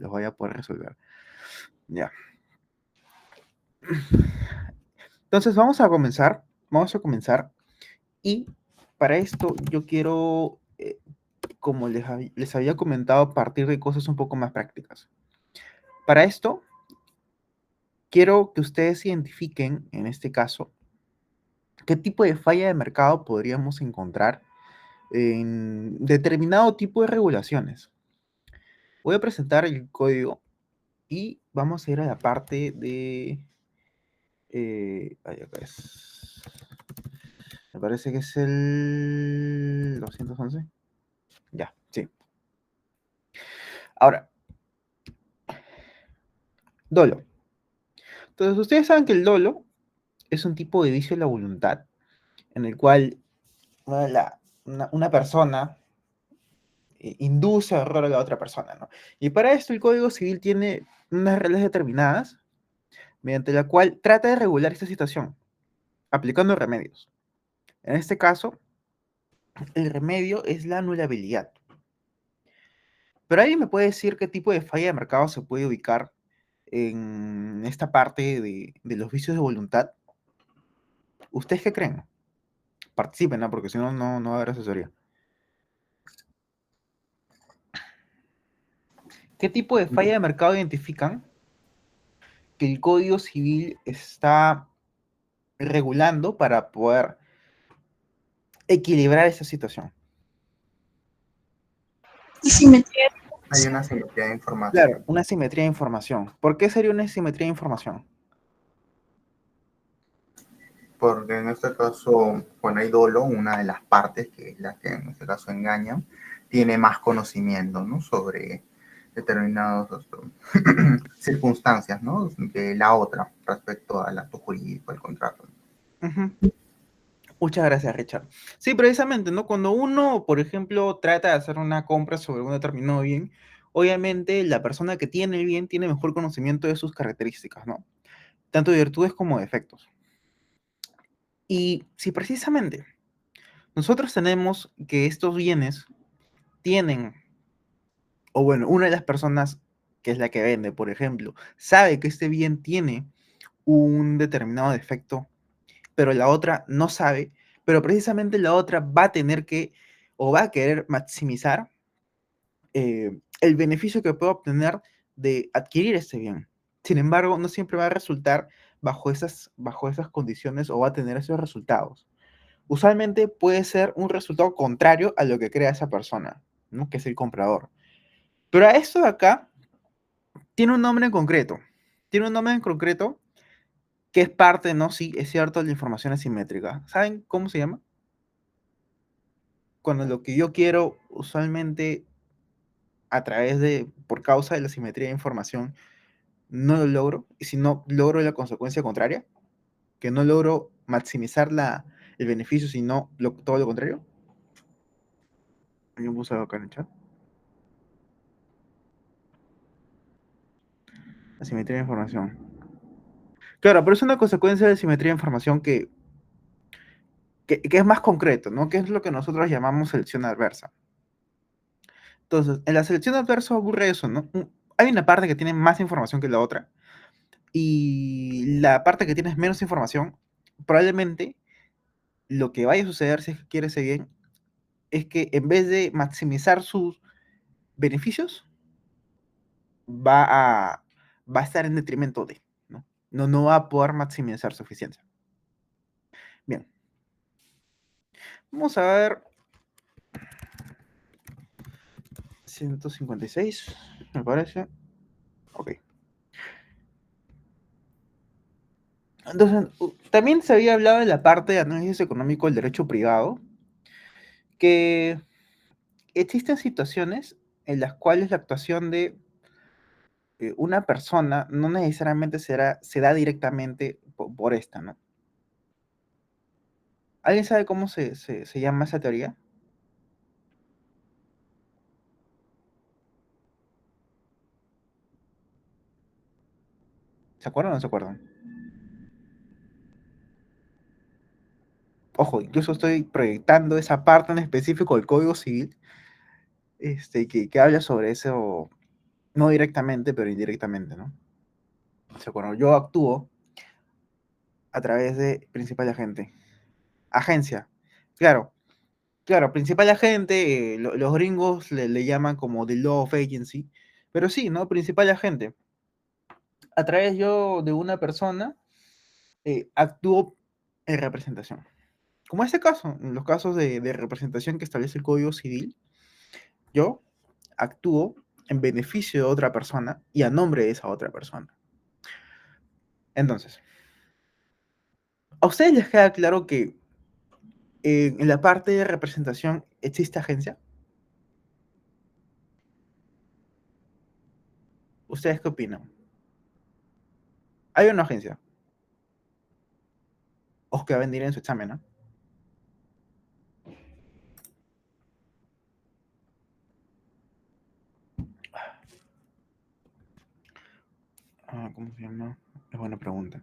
los voy a poder resolver. Ya. Entonces vamos a comenzar. Y para esto yo quiero, como les había comentado, partir de cosas un poco más prácticas. Para esto, quiero que ustedes identifiquen, en este caso, qué tipo de falla de mercado podríamos encontrar en determinado tipo de regulaciones. Voy a presentar el código y vamos a ir a la parte de... acá es. Me parece que es el 211. Ya, sí. Ahora, dolo. Entonces, ustedes saben que el dolo es un tipo de vicio de la voluntad en el cual una persona induce a error a la otra persona, ¿no? Y para esto el Código Civil tiene unas reglas determinadas mediante la cual trata de regular esta situación, aplicando remedios. En este caso, el remedio es la anulabilidad. Pero ¿alguien me puede decir qué tipo de falla de mercado se puede ubicar en esta parte de los vicios de voluntad? ¿Ustedes qué creen? Participen, ¿no? Porque si no, no va a haber asesoría. ¿Qué tipo de falla de mercado identifican que el Código Civil está regulando para poder equilibrar esa situación? Simetría. Hay una simetría de información. Claro, una simetría de información. ¿Por qué sería una simetría de información? Porque en este caso, bueno, hay dolo, una de las partes, que es la que en este caso engañan, tiene más conocimiento, ¿no? Sobre determinadas circunstancias, ¿no? De la otra respecto al acto jurídico, al contrato. Ujú. Muchas gracias, Richard. Sí, precisamente, ¿no? Cuando uno, por ejemplo, trata de hacer una compra sobre un determinado bien, obviamente la persona que tiene el bien tiene mejor conocimiento de sus características, ¿no? Tanto de virtudes como de defectos. Y si precisamente nosotros tenemos que estos bienes tienen, o bueno, una de las personas que es la que vende, por ejemplo, sabe que este bien tiene un determinado defecto, pero la otra no sabe, pero precisamente la otra va a tener que o va a querer maximizar el beneficio que puede obtener de adquirir este bien. Sin embargo, no siempre va a resultar bajo esas condiciones o va a tener esos resultados. Usualmente puede ser un resultado contrario a lo que crea esa persona, ¿no? Que es el comprador. Pero a esto de acá tiene un nombre en concreto. Tiene un nombre en concreto que es parte, ¿no? Sí, es cierto, de la información asimétrica. ¿Saben cómo se llama? Cuando lo que yo quiero usualmente por causa de la simetría de información, no lo logro, y si no logro la consecuencia contraria, que no logro maximizar el beneficio, sino todo lo contrario. ¿Alguien puso algo acá en el chat? La simetría de información. Claro, pero es una consecuencia de simetría de información que es más concreto, ¿no? Que es lo que nosotros llamamos selección adversa. Entonces, en la selección adversa ocurre eso, ¿no? Hay una parte que tiene más información que la otra, y la parte que tiene menos información, probablemente lo que vaya a suceder si es que quiere ese bien, es que en vez de maximizar sus beneficios, va a, va a estar en detrimento de, ¿no? No va a poder maximizar su eficiencia. Bien. Vamos a ver 156, me parece. Ok. Entonces, también se había hablado de la parte de análisis económico del derecho privado, que existen situaciones en las cuales la actuación de una persona no necesariamente se da directamente por esta, ¿no? ¿Alguien sabe cómo se llama esa teoría? ¿Se acuerdan o no se acuerdan? Ojo, incluso estoy proyectando esa parte en específico del Código Civil, que habla sobre eso, No directamente, pero indirectamente, ¿no? ¿Se acuerdan? Yo actúo a través de principal agente. Agencia. Claro, claro, principal agente, los gringos le llaman como the law of agency, pero sí, ¿no? Principal agente. A través yo de una persona actúo en representación. Como este caso, en los casos de representación que establece el Código Civil, yo actúo en beneficio de otra persona y a nombre de esa otra persona. Entonces, ¿a ustedes les queda claro que en la parte de representación existe agencia? ¿Ustedes qué opinan? Hay una agencia, os que va a venir en su examen, ¿no? ¿Cómo se llama? Es buena pregunta.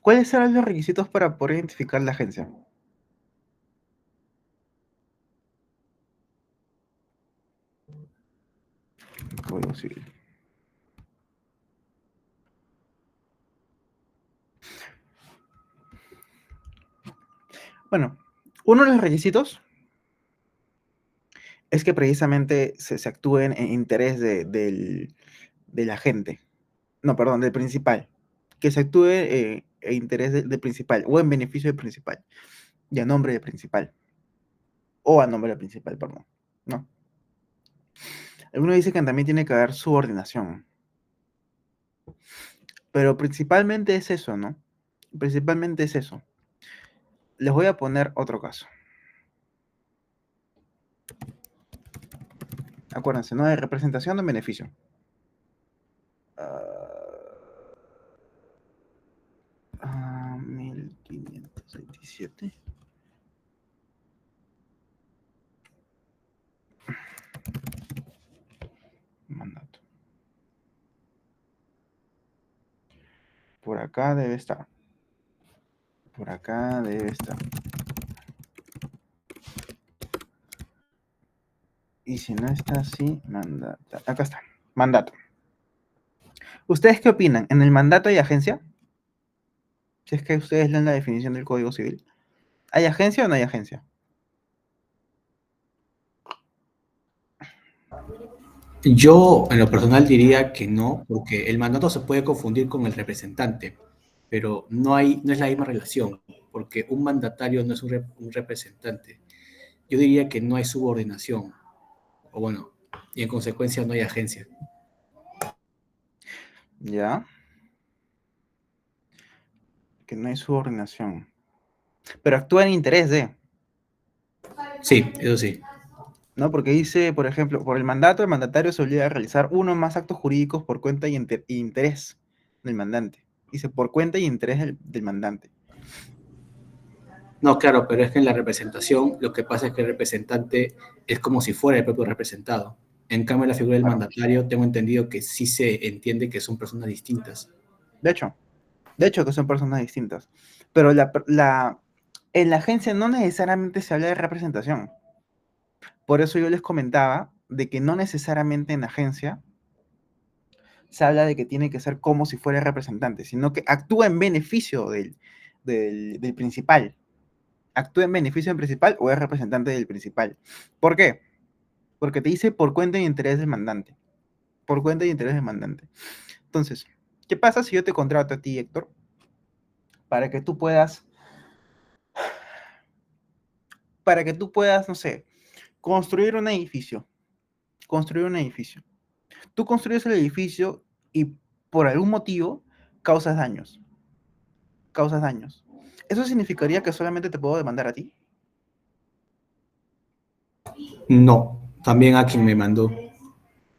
¿Cuáles serán los requisitos para poder identificar la agencia? Código Civil. Bueno, uno de los requisitos es que precisamente se actúe en interés del agente. No, perdón, del principal. Que se actúe en interés del principal o en beneficio del principal. Y a nombre del principal. O a nombre del principal, perdón. ¿No? Algunos dicen que también tiene que haber subordinación. Pero principalmente es eso, ¿no? Principalmente es eso. Les voy a poner otro caso. Acuérdense, no de representación de beneficio. 1527. Mandato. Por acá debe estar. Por acá debe estar. Y si no está así, mandato. Acá está. Mandato. ¿Ustedes qué opinan? ¿En el mandato hay agencia? Si es que ustedes leen la definición del Código Civil. ¿Hay agencia o no hay agencia? Yo, en lo personal, diría que no, porque el mandato se puede confundir con el representante, pero no es la misma relación, porque un mandatario no es un representante. Yo diría que no hay subordinación, o bueno, y en consecuencia no hay agencia. Ya. Que no hay subordinación. Pero actúa en interés de. Sí, eso sí. ¿No? Porque dice, por ejemplo, por el mandato, el mandatario se obliga a realizar uno o más actos jurídicos por cuenta y interés del mandante. Dice, por cuenta y interés del mandante. No, claro, pero es que en la representación lo que pasa es que el representante es como si fuera el propio representado. En cambio, en la figura del Claro. mandatario tengo entendido que sí se entiende que son personas distintas. De hecho, que son personas distintas. Pero en la agencia no necesariamente se habla de representación. Por eso yo les comentaba de que no necesariamente en agencia se habla de que tiene que ser como si fuera representante, sino que actúa en beneficio del principal. Actúa en beneficio del principal o es representante del principal. ¿Por qué? Porque te dice por cuenta y interés del mandante. Por cuenta y interés del mandante. Entonces, ¿qué pasa si yo te contrato a ti, Héctor, para que tú puedas, no sé, construir un edificio? Construir un edificio. Tú construyes el edificio y por algún motivo causas daños. Causas daños. ¿Eso significaría que solamente te puedo demandar a ti? No, también a quien me mandó.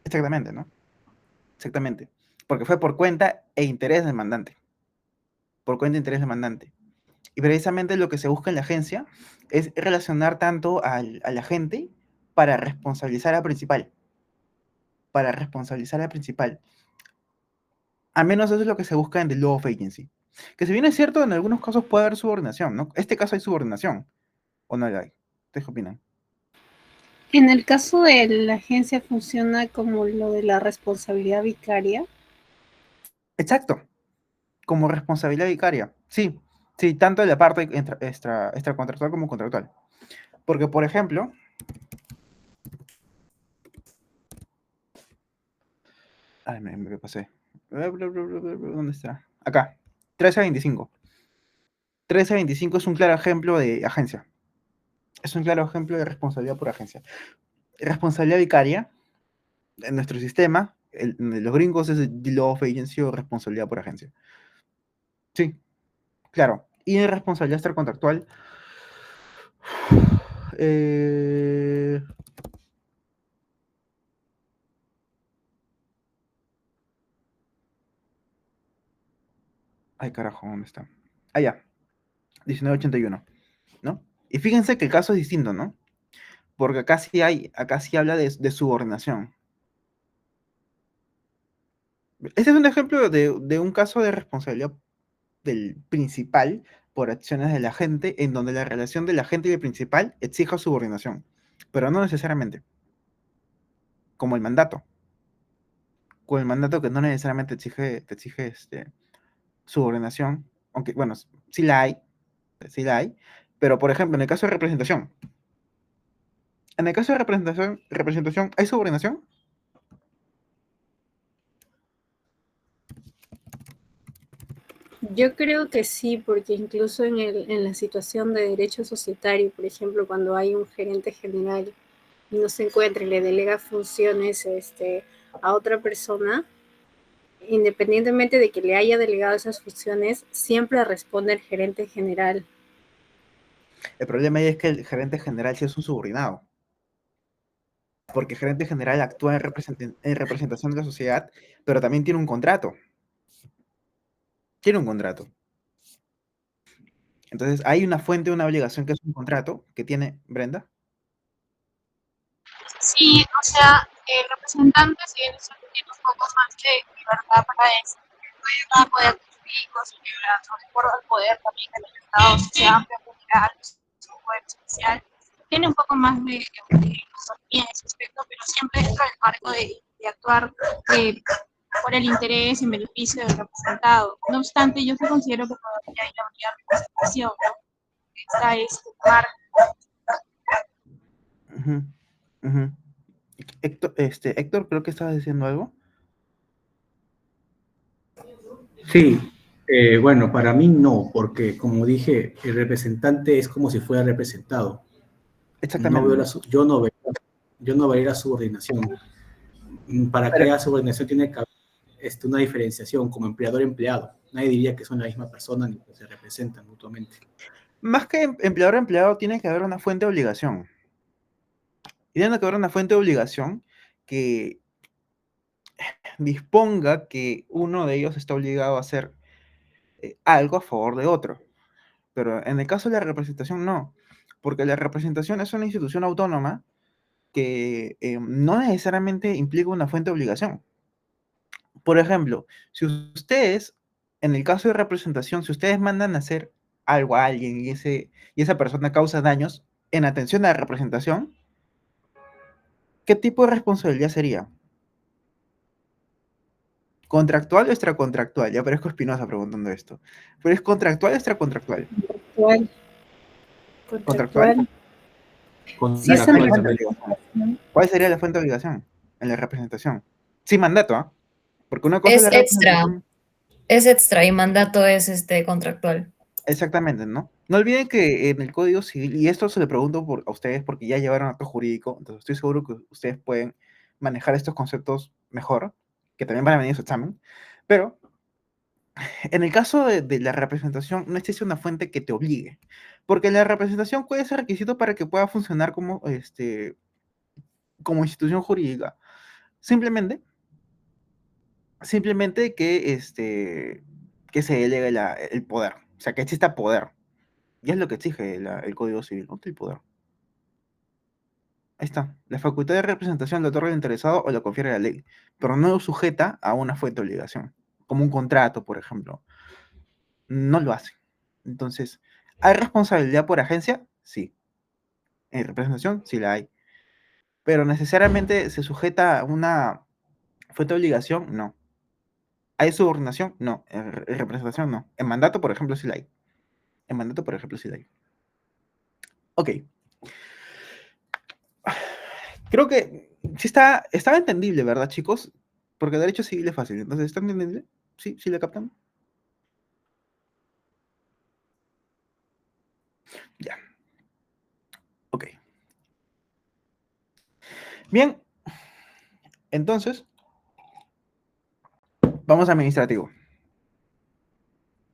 Exactamente, ¿no? Exactamente. Porque fue por cuenta e interés del mandante. Por cuenta e interés del mandante. Y precisamente lo que se busca en la agencia es relacionar tanto al agente para responsabilizar al principal. Para responsabilizar al principal. Al menos eso es lo que se busca en The Law of Agency. Que si bien es cierto, en algunos casos puede haber subordinación, ¿no? Este caso hay subordinación, ¿o no la hay? ¿Ustedes qué opinan? En el caso de la agencia funciona como lo de la responsabilidad vicaria. Exacto, como responsabilidad vicaria. Sí, sí, tanto en la parte extracontractual como contractual. Porque, por ejemplo, ay, me pasé. ¿Dónde está? Acá, 1325. 1325 es un claro ejemplo de agencia. Es un claro ejemplo de responsabilidad por agencia. Responsabilidad vicaria, en nuestro sistema, los gringos es el law of agency o responsabilidad por agencia. Sí, claro. Y en responsabilidad extracontractual, eh, ay, carajo, ¿dónde está? Allá, 1981, ¿no? Y fíjense que el caso es distinto, ¿no? Porque acá sí habla de subordinación. Este es un ejemplo de un caso de responsabilidad del principal por acciones del agente, en donde la relación del agente y el principal exija subordinación, pero no necesariamente, como el mandato. Con el mandato que no necesariamente te exige subordinación, aunque, bueno, sí la hay, pero por ejemplo, en el caso de representación, en el caso de representación, ¿hay subordinación? Yo creo que sí, porque incluso en la situación de derecho societario, por ejemplo, cuando hay un gerente general y no se encuentra y le delega funciones a otra persona, independientemente de que le haya delegado esas funciones, siempre responde el gerente general. El problema ahí es que el gerente general sí es un subordinado, porque el gerente general actúa en representación de la sociedad, pero también tiene un contrato. Tiene un contrato. Entonces, hay una fuente, una obligación que es un contrato que tiene Brenda. Sí, o sea, el representante, si bien eso tiene un poco más de libertad para eso, va a poder construir, construir de acuerdo al poder también que el Estado, si sea amplio, general, es un poder especial, tiene un poco más de autonomía en ese aspecto, pero siempre dentro del marco de actuar por el interés y beneficio del representado. No obstante, yo sí considero que todavía hay la representación, ¿no? Está este marco. Ujú, ujú. Héctor, creo que estabas diciendo algo. Sí, bueno, para mí no, porque como dije, el representante es como si fuera representado. No veo Exactamente. yo no vería la subordinación. Para que Pero haya subordinación tiene que haber una diferenciación como empleador-empleado. Nadie diría que son la misma persona ni que se representan mutuamente. más que empleador-empleado, tiene que haber una fuente de obligación. Y tiene que haber una fuente de obligación que disponga que uno de ellos está obligado a hacer algo a favor de otro. Pero en el caso de la representación, no. Porque la representación es una institución autónoma que no necesariamente implica una fuente de obligación. Por ejemplo, si ustedes, en el caso de representación, si ustedes mandan a hacer algo a alguien y esa persona causa daños en atención a la representación, ¿qué tipo de responsabilidad sería? ¿Contractual o extracontractual? Ya parezco Espinosa preguntando esto. ¿Pero es contractual o extracontractual? Contractual. ¿Contractual? Contractual. Si ¿Y es la una Contractual fuente de también. obligación? ¿Cuál sería la fuente de obligación en la representación? Sin mandato, ¿ah? Porque una cosa es Es la extra, representación. es extra y mandato es contractual. Exactamente, ¿no? No olviden que en el Código Civil, y esto se lo pregunto a ustedes porque ya llevaron acto jurídico, entonces estoy seguro que ustedes pueden manejar estos conceptos mejor, que también van a venir a su examen, pero en el caso de la representación no existe una fuente que te obligue, porque la representación puede ser requisito para que pueda funcionar como institución jurídica. Simplemente, simplemente que se delegue el poder, o sea, que exista poder. Y es lo que exige el Código Civil, ¿no? El poder. Ahí está. La facultad de representación le otorga al interesado o lo confiere la ley, pero no sujeta a una fuente de obligación, como un contrato, por ejemplo. No lo hace. Entonces, ¿hay responsabilidad por agencia? Sí. ¿En representación? Sí la hay. pero necesariamente se sujeta a una fuente de obligación, no. ¿Hay subordinación? No. ¿En representación? No. En mandato, por ejemplo, sí la hay. En mandato, por ejemplo, sí la hay. Ok. Creo que sí estaba entendible, ¿verdad, chicos? Porque derecho civil es fácil. Entonces, ¿está entendible? Sí, sí le captan. Ya. Ok. Bien. Entonces, vamos a administrativo.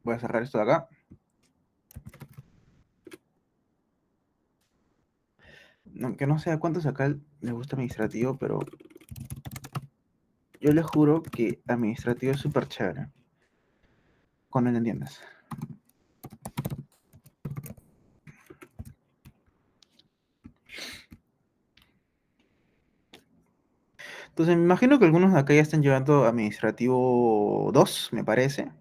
Voy a cerrar esto de acá. Aunque no sé a cuántos acá les gusta administrativo, pero yo les juro que administrativo es súper chévere. Cuando lo entiendes. Entonces, me imagino que algunos de acá ya están llevando administrativo 2, me parece.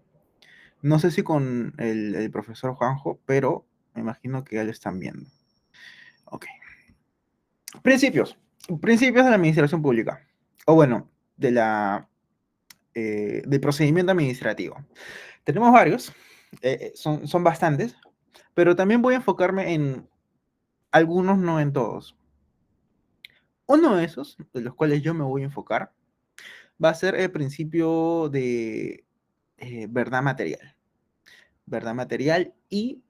No sé si con el profesor Juanjo, pero me imagino que ya lo están viendo. Ok. Principios. Principios de la administración pública. O bueno, del procedimiento administrativo. Tenemos varios, son bastantes, pero también voy a enfocarme en algunos, no en todos. Uno de esos, de los cuales yo me voy a enfocar, va a ser el principio de verdad material. Verdad material y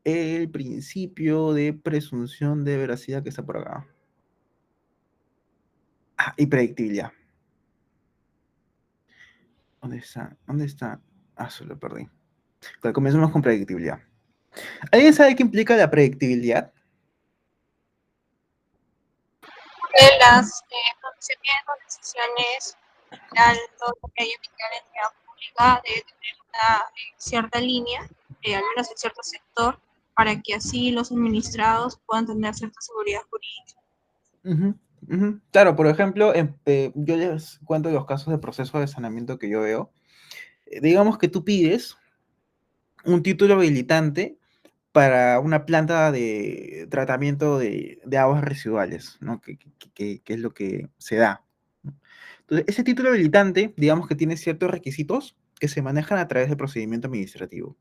el principio de presunción de veracidad que está por acá. Ah, y predictibilidad. ¿Dónde está? ¿Dónde está? Ah, solo perdí. Pero comencemos con predictibilidad. ¿Alguien sabe qué implica la predictibilidad? De las pronunciamientos, decisiones, tal, todo lo que hay en la entidad pública debe tener una cierta línea, al menos en cierto sector, para que así los administrados puedan tener cierta seguridad jurídica. Ujú, ujú. Claro, por ejemplo, yo les cuento los casos de proceso de saneamiento que yo veo. Digamos que tú pides un título habilitante para una planta de tratamiento de aguas residuales, ¿no? Que es lo que se da. Entonces, ese título habilitante, digamos que tiene ciertos requisitos que se manejan a través del procedimiento administrativo.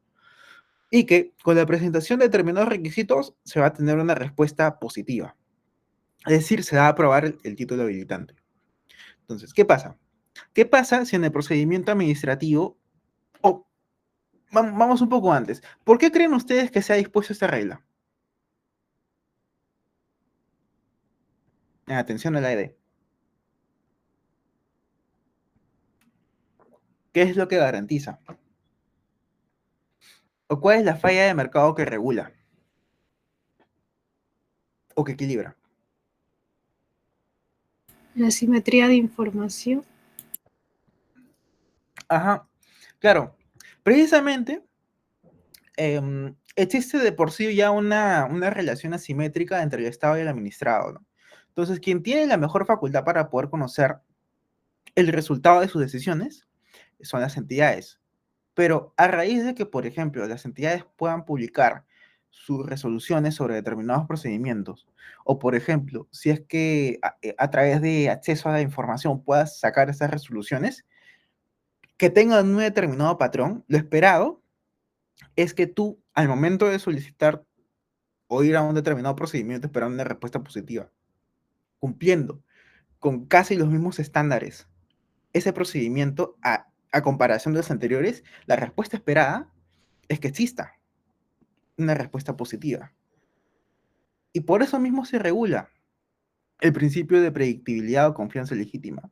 Y que con la presentación de determinados requisitos se va a tener una respuesta positiva. Es decir, se va a aprobar el título habilitante. Entonces, ¿qué pasa? ¿Qué pasa si en el procedimiento administrativo, o vamos un poco antes, ¿por qué creen ustedes que se ha dispuesto esta regla? Atención a la ED. ¿Qué es lo que garantiza? ¿O cuál es la falla de mercado que regula? ¿O que equilibra? La simetría de información. Ajá, claro. Precisamente, existe de por sí ya una relación asimétrica entre el Estado y el administrado, ¿no? Entonces, quien tiene la mejor facultad para poder conocer el resultado de sus decisiones son las entidades. Pero a raíz de que, por ejemplo, las entidades puedan publicar sus resoluciones sobre determinados procedimientos, o por ejemplo, si es que a través de acceso a la información puedas sacar esas resoluciones, que tengan un determinado patrón, lo esperado es que tú, al momento de solicitar o ir a un determinado procedimiento esperando una respuesta positiva, cumpliendo con casi los mismos estándares, ese procedimiento, a comparación de los anteriores, la respuesta esperada es que exista una respuesta positiva. Y por eso mismo se regula el principio de predictibilidad o confianza legítima.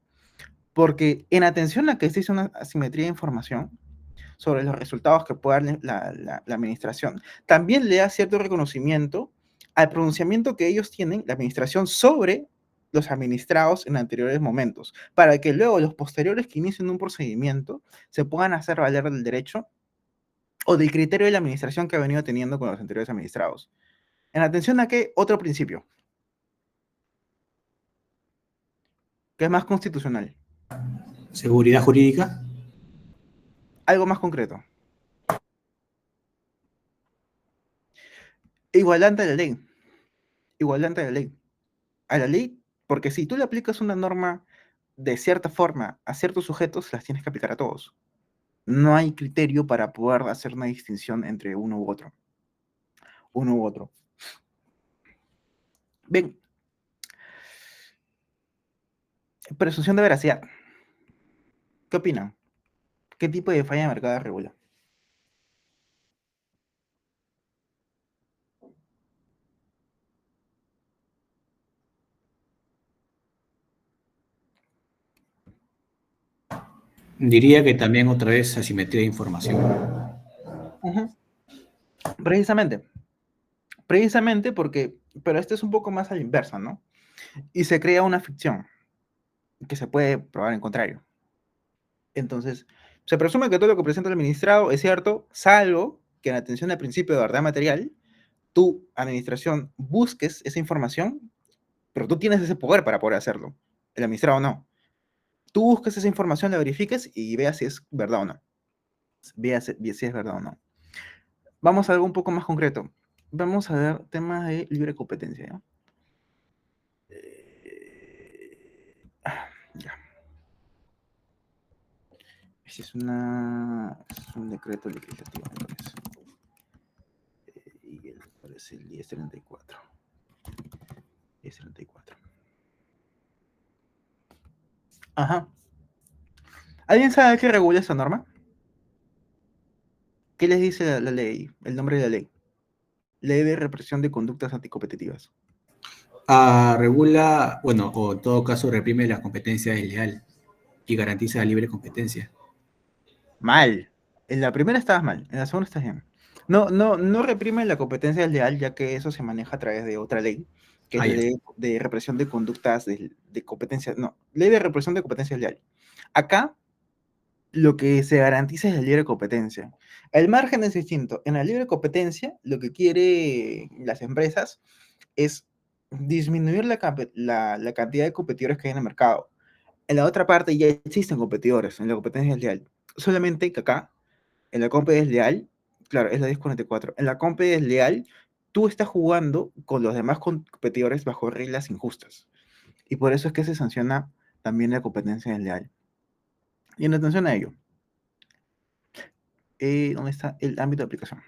Porque en atención a que existe una asimetría de información sobre los resultados que puede dar la administración, también le da cierto reconocimiento al pronunciamiento que ellos tienen, la administración, sobre los administrados en anteriores momentos, para que luego los posteriores que inicien un procedimiento se puedan hacer valer del derecho o del criterio de la administración que ha venido teniendo con los anteriores administrados. En atención a que otro principio, que es más constitucional, Seguridad jurídica. algo más concreto. Igualdad ante la ley. Igualdad ante la ley. A la ley Porque si tú le aplicas una norma de cierta forma a ciertos sujetos, las tienes que aplicar a todos. No hay criterio para poder hacer una distinción entre uno u otro. Uno u otro. Bien. Presunción de veracidad. ¿Qué opinan? ¿Qué tipo de falla de mercado regula? Diría que también otra vez asimetría de información. Ujú. Precisamente. Precisamente porque, pero este es un poco más a la inversa, ¿no? Y se crea una ficción que se puede probar en contrario. Entonces, se presume que todo lo que presenta el administrado es cierto, salvo que en atención al principio de verdad material, tu administración busques esa información, pero tú tienes ese poder para poder hacerlo. El administrado no. Tú busques esa información, la verifiques y veas si es verdad o no. Veas si es verdad o no. Vamos a algo un poco más concreto. Vamos a ver temas de libre competencia, ¿ya? Ya. Este es un decreto legislativo, me parece. Y me parece el 1034. 1034. Ajá. ¿Alguien sabe qué regula esta norma? ¿Qué les dice la ley? El nombre de la ley. Ley de represión de conductas anticompetitivas. Regula, bueno, o en todo caso reprime la competencia desleal y garantiza la libre competencia. Mal. En la primera estabas mal, en la segunda estás bien. No reprime la competencia desleal, ya que eso se maneja a través de otra ley, que es la Ya. ley de represión de conductas de competencia. No, ley de represión de competencia desleal. Acá lo que se garantiza es la libre competencia. El margen es distinto. En la libre competencia, lo que quiere las empresas es disminuir la cantidad de competidores que hay en el mercado. En la otra parte ya existen competidores en la competencia desleal. Solamente que acá, en la compe desleal, claro, es la 1044. En la compe desleal, tú estás jugando con los demás competidores bajo reglas injustas. Y por eso es que se sanciona también la competencia desleal. Y en atención a ello, ¿dónde está el ámbito de aplicación?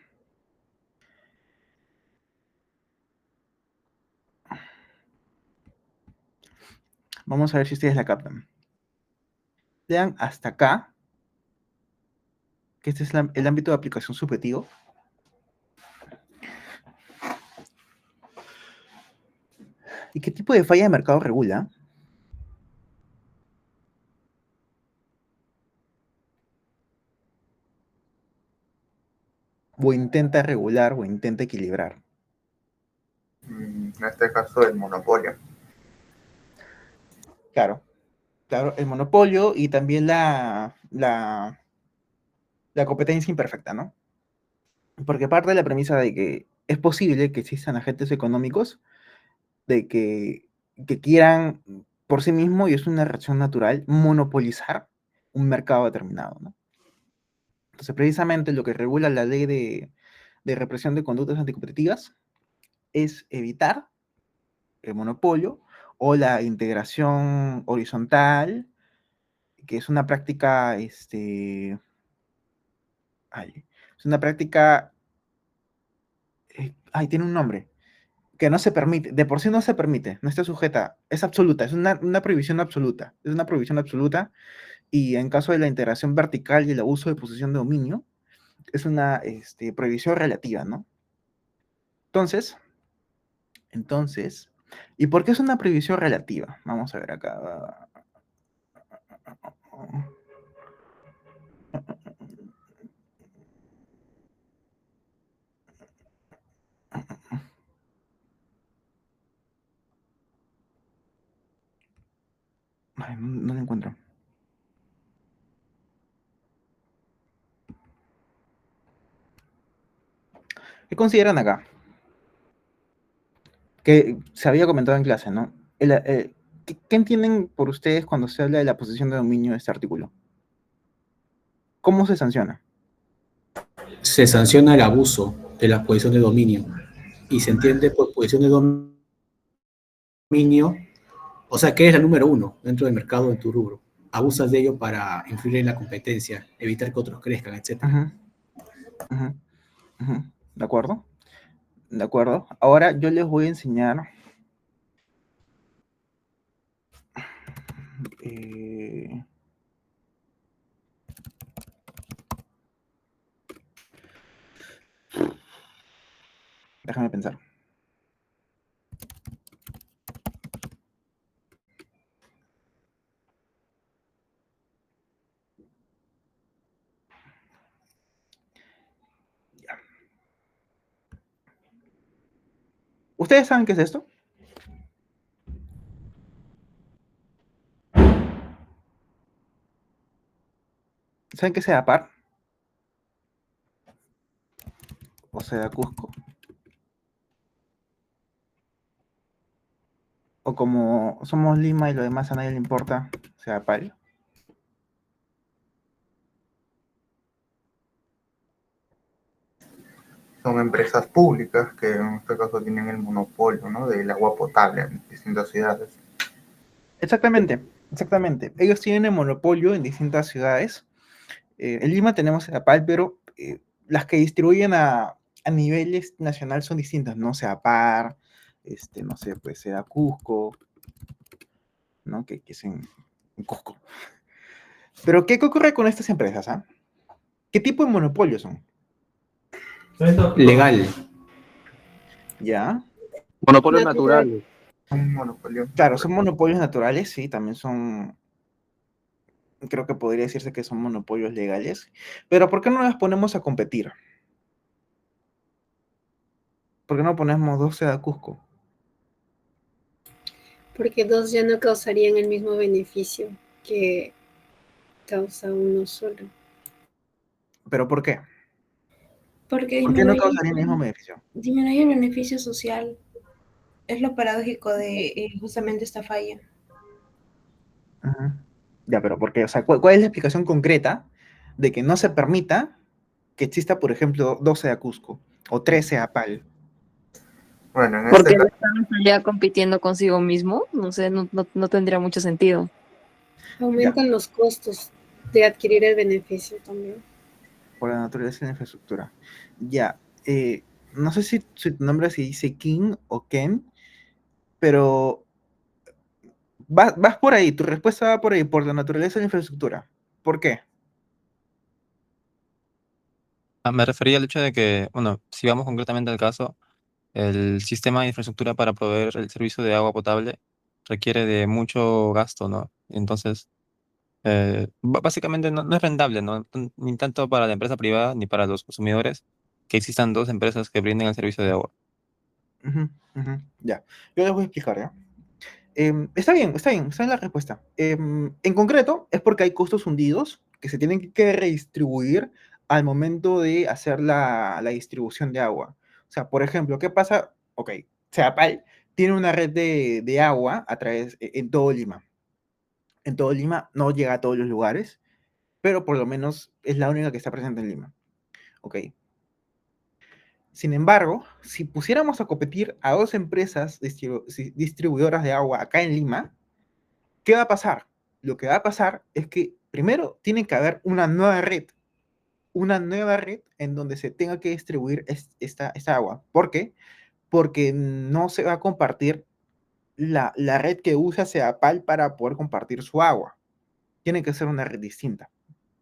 Vamos a ver si ustedes la captan. Lean hasta acá, que este es el ámbito de aplicación subjetivo. ¿Y qué tipo de falla de mercado regula? O intenta regular o intenta equilibrar. En este caso, el monopolio. Claro, claro, el monopolio y también la competencia imperfecta, ¿no? Porque parte de la premisa de que es posible que existan agentes económicos que quieran por sí mismos, y es una reacción natural, monopolizar un mercado determinado, ¿no? Entonces, precisamente lo que regula la ley de represión de conductas anticompetitivas es evitar el monopolio o la integración horizontal, que es una práctica, es una práctica, tiene un nombre, que no se permite, de por sí no se permite, no está sujeta, es absoluta, es una prohibición absoluta, es una prohibición absoluta, y en caso de la integración vertical y el abuso de posición de dominio, es una prohibición relativa, ¿no? Entonces, ¿y por qué es una prohibición relativa? Vamos a ver acá. Ay, no lo encuentro. ¿Qué consideran acá? Que se había comentado en clase, ¿no? ¿Qué entienden por ustedes cuando se habla de la posición de dominio de este artículo? ¿Cómo se sanciona? Se sanciona el abuso de la posición de dominio y se entiende por posición de dominio O sea, que eres la número uno dentro del mercado en tu rubro. Abusas de ello para influir en la competencia, evitar que otros crezcan, etc. Ujú, ujú, ujú. ¿De acuerdo? ¿De acuerdo? Ahora yo les voy a enseñar. eh, Déjame pensar. Ya. ¿Ustedes saben qué es esto? ¿Saben qué es par? O sea, Cusco. O como somos Lima y lo demás a nadie le importa, sea pal. Son empresas públicas que en este caso tienen el monopolio, ¿no?, del agua potable en distintas ciudades. Exactamente, exactamente. Ellos tienen el monopolio en distintas ciudades. En Lima tenemos Pal, pero las que distribuyen a niveles nacional son distintas, ¿no? Par, no sé, pues sea Cusco, ¿no? Que es en Cusco. Pero, ¿qué ocurre con estas empresas, ah? ¿Qué tipo de monopolio son? Legal. ¿Ya? Monopolios Natural. naturales. Un monopolio. Claro, son monopolios naturales, sí, también son, creo que podría decirse que son monopolios legales. Pero, ¿por qué no las ponemos a competir? ¿Por qué no ponemos 12 a Cusco? Porque dos ya no causarían el mismo beneficio que causa uno solo. ¿Pero por qué? Porque ¿Por qué no causaría el mismo beneficio? disminuye el beneficio social. Es lo paradójico de justamente esta falla. Ajá. Ya, pero ¿por qué? O sea, ¿cuál es la explicación concreta de que no se permita que exista, por ejemplo, 12 a Cusco o 13 a Pal? Bueno, en Porque este él caso, está ya compitiendo consigo mismo, no sé, no tendría mucho sentido. Aumentan los costos de adquirir el beneficio también. Por la naturaleza de la infraestructura. Ya, no sé si tu nombre se dice King o Ken, pero vas por ahí, tu respuesta va por ahí, por la naturaleza de la infraestructura. ¿Por qué? Me refería al hecho de que, bueno, si vamos concretamente al caso, el sistema de infraestructura para proveer el servicio de agua potable requiere de mucho gasto, ¿no? Entonces, básicamente no es rentable, ¿no? Ni tanto para la empresa privada ni para los consumidores que existan dos empresas que brinden el servicio de agua. Ujú, ujú, ya, yo les voy a explicar, ¿ya? Está bien la respuesta. En concreto, es porque hay costos hundidos que se tienen que redistribuir al momento de hacer la distribución de agua. O sea, por ejemplo, ¿qué pasa? Ok, Seapal tiene una red de agua en todo Lima. En todo Lima no llega a todos los lugares, pero por lo menos es la única que está presente en Lima. Ok. Sin embargo, si pusiéramos a competir a dos empresas distribuidoras de agua acá en Lima, ¿qué va a pasar? Lo que va a pasar es que primero tiene que haber una nueva red en donde se tenga que distribuir esta agua. ¿Por qué? Porque no se va a compartir la red que usa Seapal para poder compartir su agua. Tiene que ser una red distinta.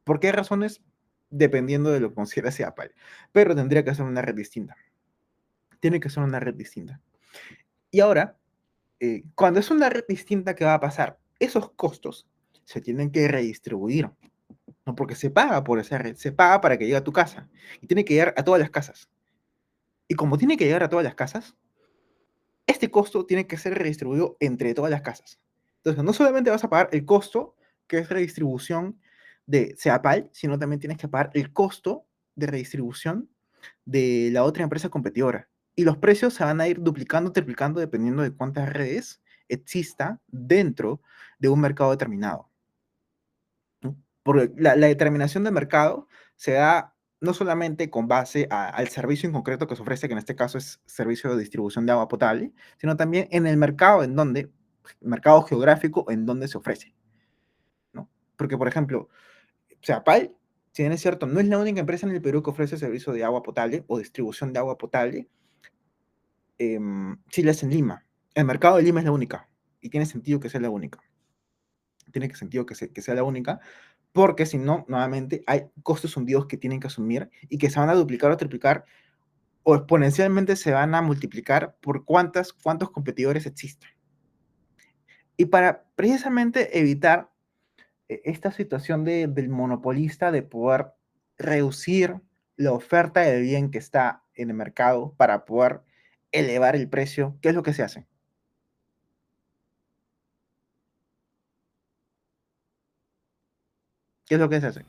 ¿Por qué razones? Dependiendo de lo que considera Seapal. Pero tendría que ser una red distinta. Tiene que ser una red distinta. Y ahora, cuando es una red distinta, ¿qué va a pasar? Esos costos se tienen que redistribuir, ¿no? Porque se paga por esa red, se paga para que llegue a tu casa y tiene que llegar a todas las casas. Y como tiene que llegar a todas las casas, este costo tiene que ser redistribuido entre todas las casas. Entonces, no solamente vas a pagar el costo, que es redistribución de Seapal, sino también tienes que pagar el costo de redistribución de la otra empresa competidora. Y los precios se van a ir duplicando, triplicando, dependiendo de cuántas redes exista dentro de un mercado determinado. ¿No? Porque la determinación de mercado se da no solamente con base al servicio en concreto que se ofrece, que en este caso es servicio de distribución de agua potable, sino también en el mercado en donde mercado geográfico en donde se ofrece, ¿no? Porque, por ejemplo, Ceapal, si bien es cierto, no es la única empresa en el Perú que ofrece servicio de agua potable o distribución de agua potable. Chile es en Lima. El mercado de Lima es la única. Y tiene sentido que sea la única. Tiene sentido que sea la única, porque si no, nuevamente, hay costos hundidos que tienen que asumir y que se van a duplicar o triplicar o exponencialmente se van a multiplicar por cuántos competidores existen. Y para precisamente evitar esta situación del monopolista de poder reducir la oferta de bien que está en el mercado para poder elevar el precio, ¿qué es lo que se hace? ¿Qué es lo que se hace?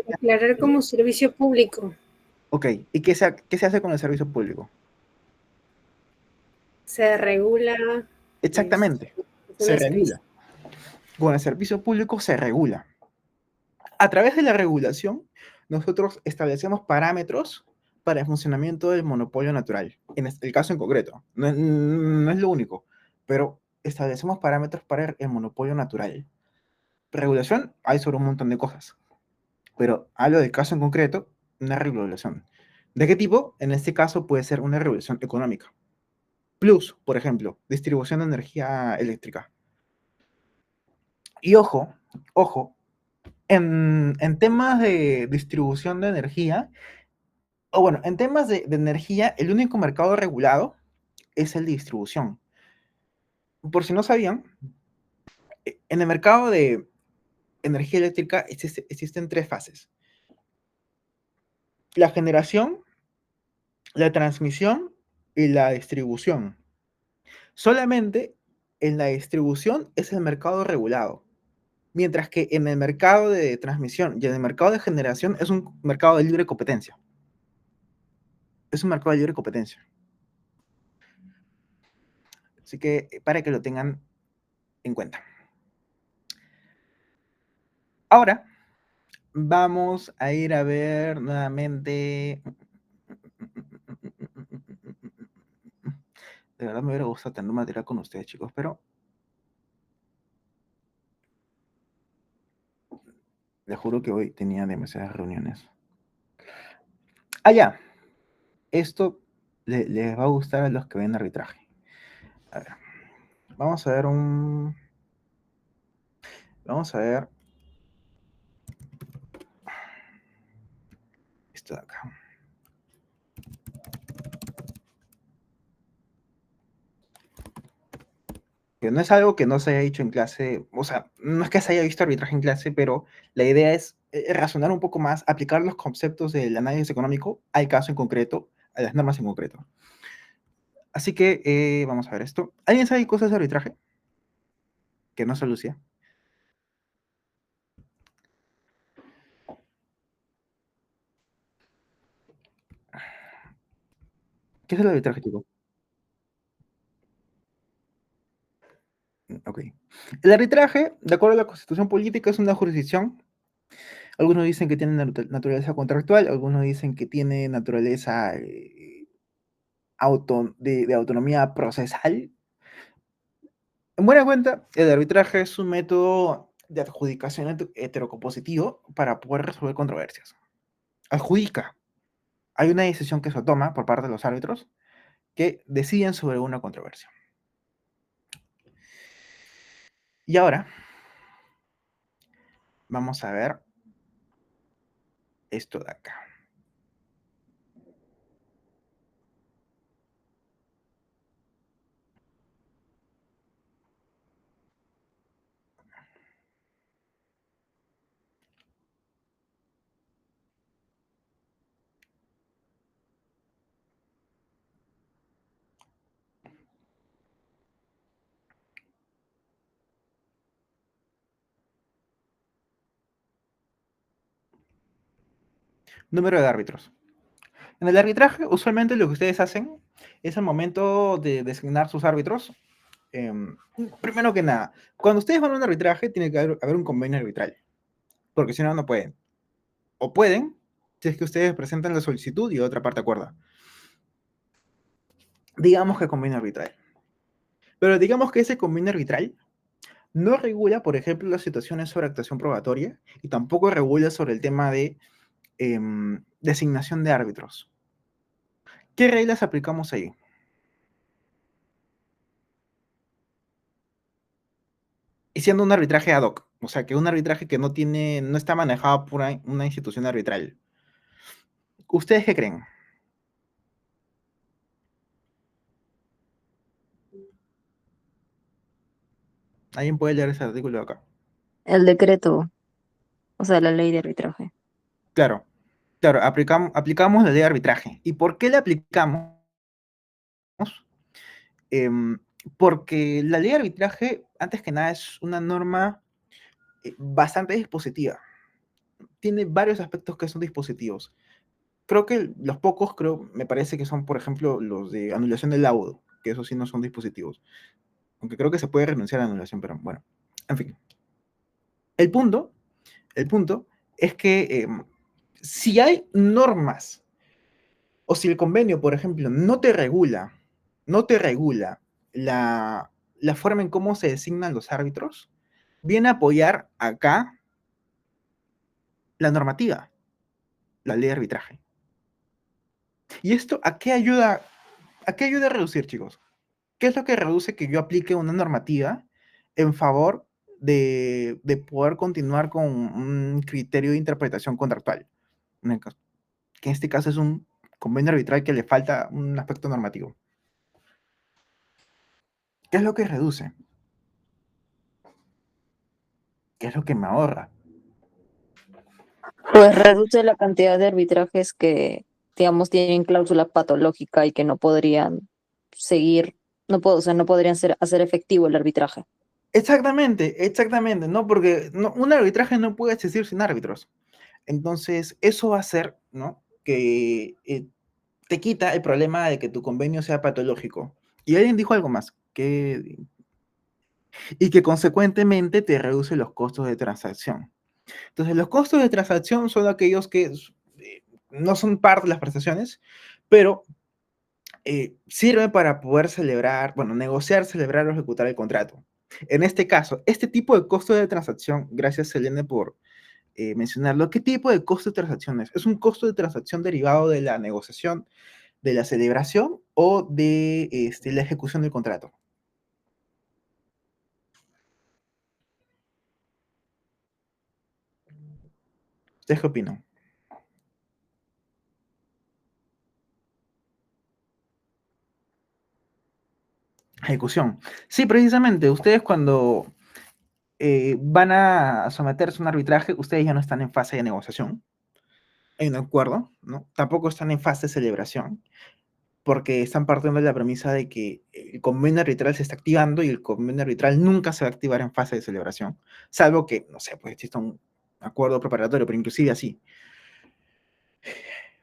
Declarar como servicio público. Ok, ¿y qué se hace con el servicio público? Se regula. Exactamente, Es se una regula. Con el servicio público se regula. A través de la regulación, nosotros establecemos parámetros para el funcionamiento del monopolio natural, en el caso en concreto. No es lo único, pero establecemos parámetros para el monopolio natural. Regulación hay sobre un montón de cosas, pero hablo del caso en concreto, una regulación. ¿De qué tipo? En este caso puede ser una regulación económica. Plus, por ejemplo, distribución de energía eléctrica. Y ojo, en temas de distribución de energía, o bueno, en temas de energía, el único mercado regulado es el de distribución. Por si no sabían, en el mercado de energía eléctrica existen tres fases: la generación, la transmisión y la distribución. Solamente en la distribución es el mercado regulado, mientras que en el mercado de transmisión y en el mercado de generación es un mercado de libre competencia. Es un mercado de libre competencia. Así que para que lo tengan en cuenta. Ahora vamos a ir a ver nuevamente. De verdad me hubiera gustado tener material con ustedes, chicos, pero les juro que hoy tenía demasiadas reuniones. Ya. Esto les va a gustar a los que ven arbitraje. A ver. Vamos a ver esto de acá. Que no es algo que no se haya dicho en clase, o sea, no es que se haya visto arbitraje en clase, pero la idea es razonar un poco más, aplicar los conceptos del análisis económico al caso en concreto, a las normas en concreto. Así que vamos a ver esto. ¿Alguien sabe cosas de arbitraje? Que no sea Lucía. ¿Qué es el arbitraje, chico? Ok. El arbitraje, de acuerdo a la Constitución Política, es una jurisdicción. Algunos dicen que tiene naturaleza contractual, algunos dicen que tiene naturaleza de autonomía procesal. En buena cuenta, el arbitraje es un método de adjudicación heterocompositivo para poder resolver controversias. Adjudica. Hay una decisión que se toma por parte de los árbitros que deciden sobre una controversia. Y ahora vamos a ver esto de acá. Número de árbitros. En el arbitraje, usualmente lo que ustedes hacen es al momento de designar sus árbitros. Primero que nada, cuando ustedes van a un arbitraje, tiene que haber un convenio arbitral, porque si no, no pueden. O pueden, si es que ustedes presentan la solicitud y otra parte acuerda. Digamos que convenio arbitral. Pero digamos que ese convenio arbitral No regula, por ejemplo, las situaciones sobre actuación probatoria y tampoco regula sobre el tema de designación de árbitros. ¿Qué reglas aplicamos ahí? Y siendo un arbitraje ad hoc, o sea, que un arbitraje que no está manejado por una institución arbitral. ¿Ustedes qué creen? ¿Alguien puede leer ese artículo de acá? El decreto, o sea, la ley de arbitraje. Claro, claro, aplicamos la ley de arbitraje. ¿Y por qué la aplicamos? Em, Porque la ley de arbitraje, antes que nada, es una norma bastante dispositiva. Tiene varios aspectos que son dispositivos. Creo que los pocos, me parece que son, por ejemplo, los de anulación del laudo, que esos sí no son dispositivos. Aunque creo que se puede renunciar a la anulación, pero bueno, en fin. El punto, el punto es que si hay normas o si el convenio, por ejemplo, no te regula la forma en cómo se designan los árbitros, viene a apoyar acá la normativa, la ley de arbitraje. ¿Y esto a qué ayuda a reducir, chicos? ¿Qué es lo que reduce que yo aplique una normativa en favor de poder continuar con un criterio de interpretación contractual? Que en este caso es un convenio arbitral que le falta un aspecto normativo. ¿Qué es lo que reduce? ¿Qué es lo que me ahorra? Pues reduce la cantidad de arbitrajes que, digamos, tienen cláusula patológica y que no podrían seguir, o sea, no podrían hacer efectivo el arbitraje. Exactamente, ¿no? Porque un arbitraje no puede existir sin árbitros. Entonces, eso va a hacer, ¿no? Que te quita el problema de que tu convenio sea patológico. Y alguien dijo algo más, y que consecuentemente te reduce los costos de transacción. Entonces, los costos de transacción son aquellos que no son parte de las prestaciones, pero sirven para poder celebrar, bueno, negociar, celebrar o ejecutar el contrato. En este caso, este tipo de costo de transacción, gracias Selene por mencionarlo, ¿qué tipo de costo de transacción es? ¿Es un costo de transacción derivado de la negociación, de la celebración o de la ejecución del contrato? ¿Ustedes qué opinan? Ejecución. Sí, precisamente, ustedes cuando van a someterse a un arbitraje, ustedes ya no están en fase de negociación, hay un acuerdo, ¿no? Tampoco están en fase de celebración, porque están partiendo de la premisa de que el convenio arbitral se está activando y el convenio arbitral nunca se va a activar en fase de celebración, salvo que, no sé, pues exista un acuerdo preparatorio, pero inclusive así.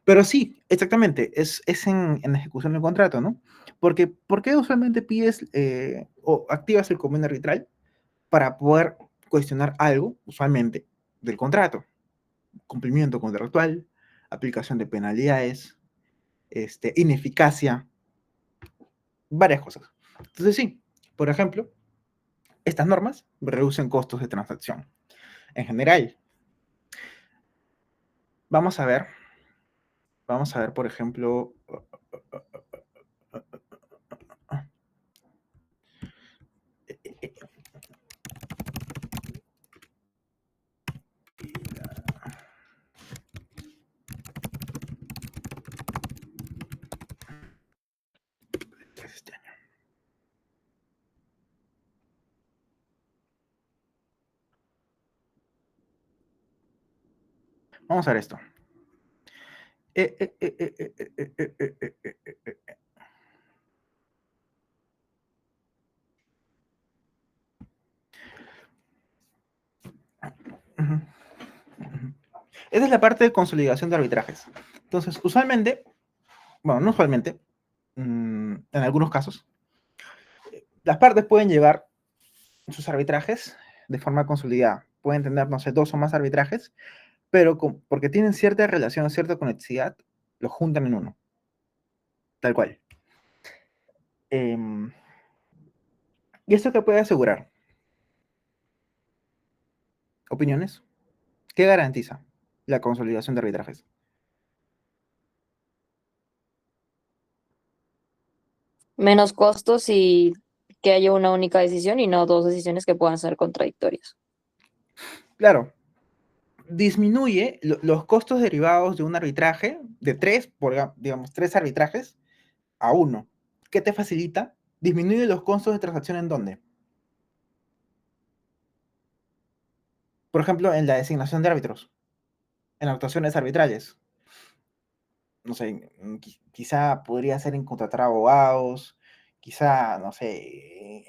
Pero sí, exactamente, es en ejecución del contrato, ¿no? Porque, ¿por qué usualmente pides o activas el convenio arbitral? Para poder cuestionar algo, usualmente, del contrato. Cumplimiento contractual, aplicación de penalidades, ineficacia, varias cosas. Entonces sí, por ejemplo, estas normas reducen costos de transacción. En general, vamos a ver, por ejemplo, este año. Vamos a ver esto. Esa es la parte de consolidación de arbitrajes. Entonces, usualmente, bueno, no usualmente, en algunos casos, las partes pueden llevar sus arbitrajes de forma consolidada. Pueden tener, no sé, 2 o más arbitrajes, pero porque tienen cierta relación, cierta conectividad, los juntan en uno. Tal cual. ¿Y esto qué puede asegurar? ¿Opiniones? ¿Qué garantiza la consolidación de arbitrajes? Menos costos y que haya una única decisión y no dos decisiones que puedan ser contradictorias. Claro, disminuye los costos derivados de un arbitraje de tres, digamos, tres arbitrajes a uno. ¿Qué te facilita? Disminuye los costos de transacción ¿en dónde? Por ejemplo, en la designación de árbitros, en actuaciones arbitrales. No sé, quizá podría ser en contratar abogados, quizá, no sé,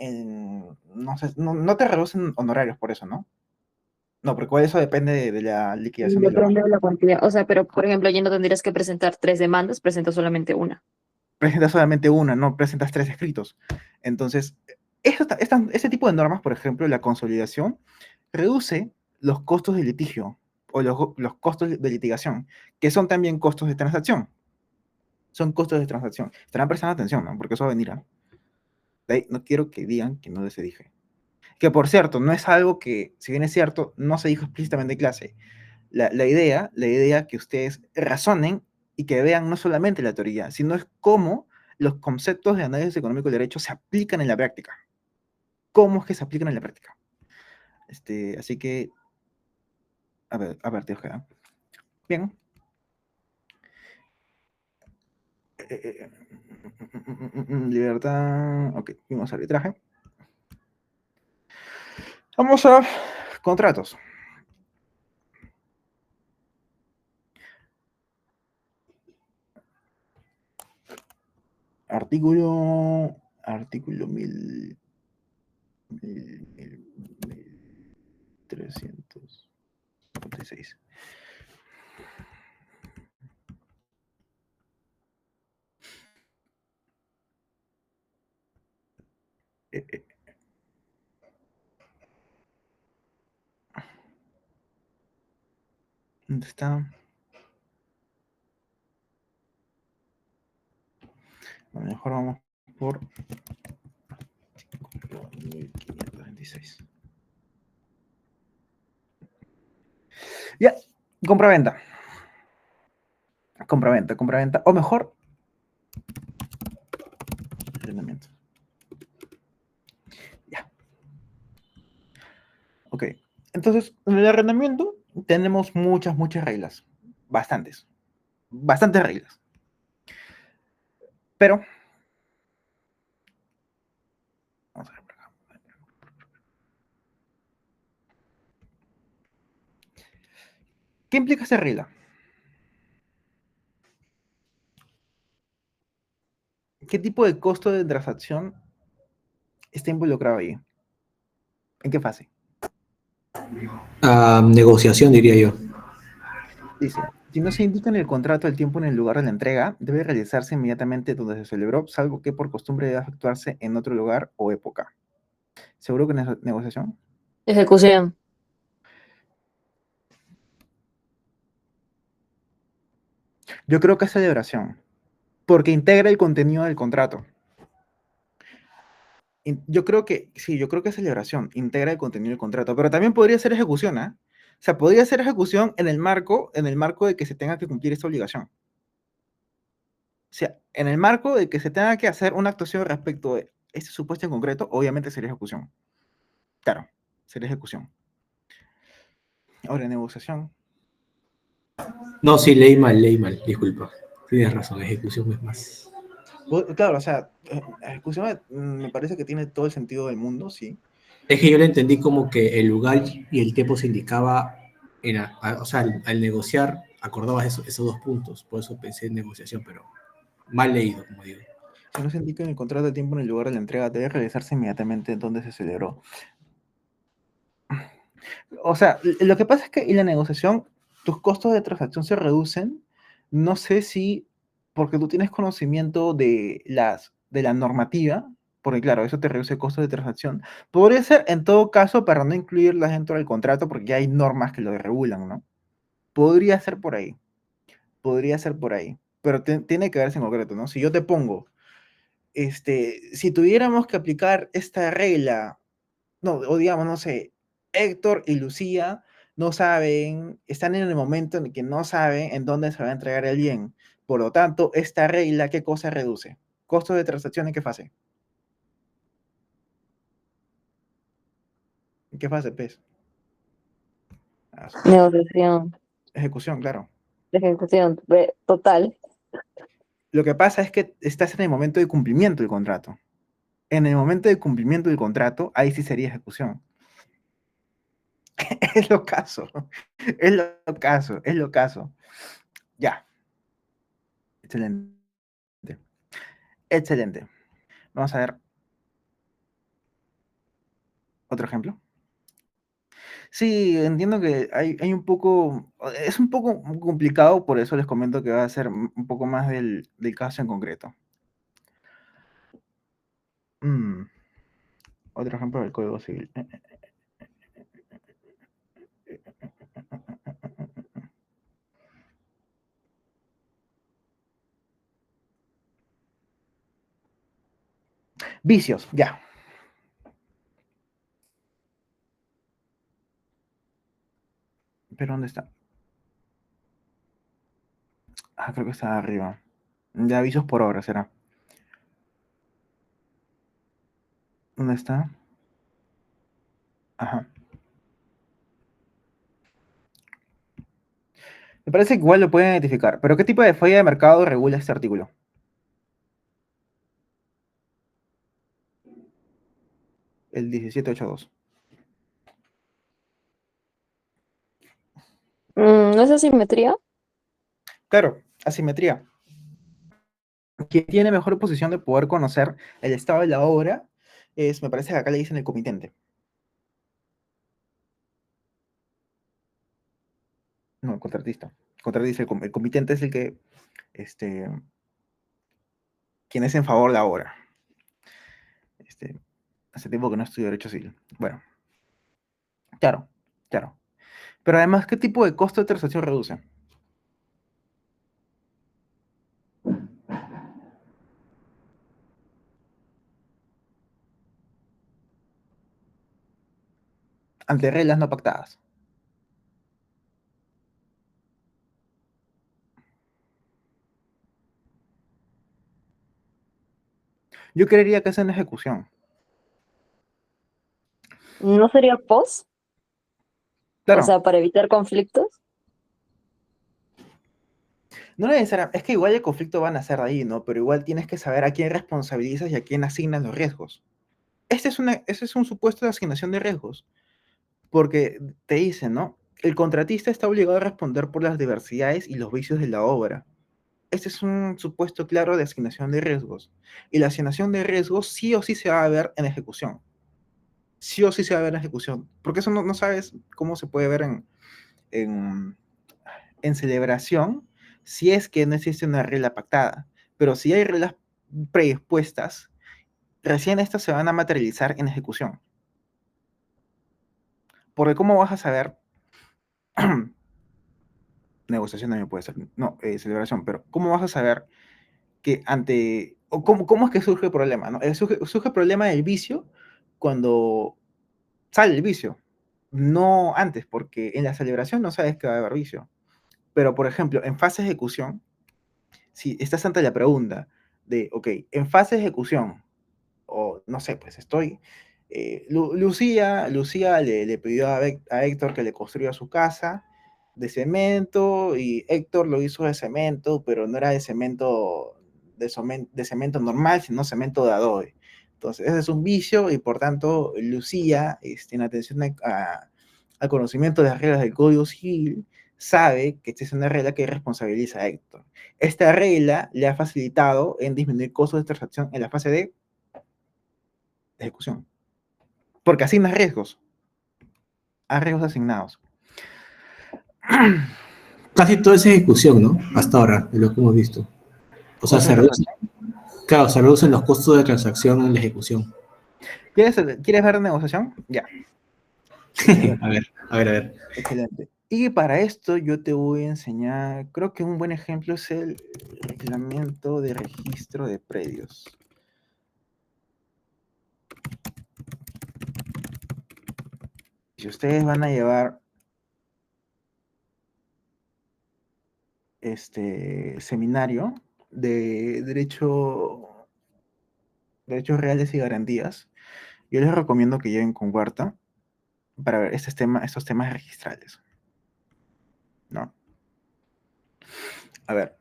no sé, no te reducen honorarios por eso, ¿no? No, porque eso depende de la liquidación de los... Depende de la cantidad. O sea, pero por ejemplo, ya no tendrías que presentar 3 demandas, presentas solamente una. Presentas solamente una, no presentas tres escritos. Entonces, este tipo de normas, por ejemplo, la consolidación, reduce los costos de litigio o los costos de litigación, que son también costos de transacción. Son costos de transacción. Estarán prestando atención, ¿no? Porque eso va a venir. De ahí, no quiero que digan que no les dije. Que por cierto, no es algo que, si bien es cierto, no se dijo explícitamente en clase. La idea que ustedes razonen y que vean no solamente la teoría, sino es cómo los conceptos de análisis económico y derecho se aplican en la práctica. ¿Cómo es que se aplican en la práctica? Así que, a ver, Dios queda. Bien. Libertad. Ok, vimos arbitraje. Vamos a contratos. Artículo 1356. ¿Dónde está? A lo mejor vamos por 1526. Ya, compra-venta. Compra-venta. O mejor, arrendamiento. Ya. Ok. Entonces, en el arrendamiento tenemos muchas reglas. Bastantes reglas. Pero, vamos a ver por acá. ¿Qué implica esta regla? ¿Qué tipo de costo de transacción está involucrado ahí? ¿En qué fase? Negociación, diría yo. Dice, si no se indica en el contrato el tiempo en el lugar de la entrega, debe realizarse inmediatamente donde se celebró, salvo que por costumbre deba efectuarse en otro lugar o época. ¿Seguro que negociación? Ejecución. Yo creo que es celebración, porque integra el contenido del contrato. Yo creo que, sí, yo creo que es celebración, integra el contenido del contrato, pero también podría ser ejecución, ¿ah? O sea, podría ser ejecución en el marco de que se tenga que cumplir esta obligación. O sea, en el marco de que se tenga que hacer una actuación respecto de este supuesto en concreto, obviamente sería ejecución. Claro, sería ejecución. Ahora, negociación. No, sí, leí mal, disculpa. Tienes razón, ejecución es más. Claro, o sea, ejecución me parece que tiene todo el sentido del mundo, sí. Es que yo le entendí como que el lugar y el tiempo se indicaba, o sea, al negociar acordabas esos dos puntos, por eso pensé en negociación, pero mal leído, como digo. Si no se indica en el contrato de tiempo en el lugar de la entrega, debe realizarse inmediatamente donde se celebró. O sea, lo que pasa es que en la negociación tus costos de transacción se reducen. No sé si porque tú tienes conocimiento de la normativa, porque claro, eso te reduce costos de transacción. Podría ser en todo caso para no incluirlas dentro del contrato porque ya hay normas que lo regulan, ¿no? Podría ser por ahí. Podría ser por ahí. Pero tiene que verse en concreto, ¿no? Si yo te pongo, si tuviéramos que aplicar esta regla, no, o digamos, no sé, Héctor y Lucía no saben, están en el momento en el que no saben en dónde se va a entregar el bien. Por lo tanto, esta regla, ¿qué cosa reduce? Costo de transacción en qué fase. ¿En qué fase, pues? Negociación, Ejecución, claro. ejecución, total. Lo que pasa es que estás en el momento de cumplimiento del contrato. En el momento de cumplimiento del contrato, ahí sí sería ejecución. Es lo caso. Es lo caso. Es lo caso. Ya. Excelente. Excelente. Vamos a ver otro ejemplo. Sí, entiendo que hay un poco, es un poco complicado, por eso les comento que va a ser un poco más del caso en concreto. Otro ejemplo del Código Civil. Vicios, ya. ¿Pero dónde está? Ah, creo que está arriba. De avisos por obra será. ¿Dónde está? Ajá. Me parece que igual lo pueden identificar. ¿Pero qué tipo de falla de mercado regula este artículo? El 1782. ¿No es asimetría? Claro, asimetría. Quien tiene mejor posición de poder conocer el estado de la obra es, me parece que acá le dicen el comitente. No, el contratista. El contratista, el comitente es el que, quien es en favor de la obra. Hace tiempo que no estudio Derecho Civil. Bueno, claro, claro. Pero además, ¿qué tipo de costo de transacción reduce? Ante reglas no pactadas. Yo creería que es en ejecución. ¿No sería post? Claro. O sea, para evitar conflictos. No necesariamente, es que igual el conflicto van a ser ahí, ¿no? Pero igual tienes que saber a quién responsabilizas y a quién asignas los riesgos. Este es un supuesto de asignación de riesgos. Porque te dicen, ¿no? El contratista está obligado a responder por las diversidades y los vicios de la obra. Este es un supuesto claro de asignación de riesgos. Y la asignación de riesgos sí o sí se va a ver en ejecución. Sí o sí se va a ver en ejecución. Porque eso no sabes cómo se puede ver en celebración si es que no existe una regla pactada. Pero si hay reglas predispuestas, recién estas se van a materializar en ejecución. Porque ¿cómo vas a saber? Negociación también puede ser, no, celebración, pero ¿cómo vas a saber que o cómo es que surge el problema? ¿No? Surge el problema del vicio cuando sale el vicio, no antes, porque en la celebración no sabes que va a haber vicio. Pero, por ejemplo, en fase de ejecución, si estás ante la pregunta de, ok, en fase de ejecución, o no sé, pues estoy, Lucía le pidió a Héctor que le construya su casa de cemento y Héctor lo hizo de cemento, pero no era de cemento, de cemento normal, sino cemento de adobe. Entonces, ese es un vicio y por tanto, Lucía, en atención al conocimiento de las reglas del Código Civil, sabe que esta es una regla que responsabiliza a Héctor. Esta regla le ha facilitado en disminuir costos de transacción en la fase de ejecución. Porque asignas riesgos. A riesgos asignados. Casi todo es ejecución, ¿no? Hasta ahora, de lo que hemos visto. O sea, claro, se reducen los costos de transacción en la ejecución. ¿Quieres ver negociación? Ya. A ver. Excelente. Y para esto yo te voy a enseñar, creo que un buen ejemplo es el reglamento de registro de predios. Si ustedes van a llevar seminario de derechos reales y garantías. Yo les recomiendo que lleguen con Huerta para ver estos temas registrales, ¿no? A ver.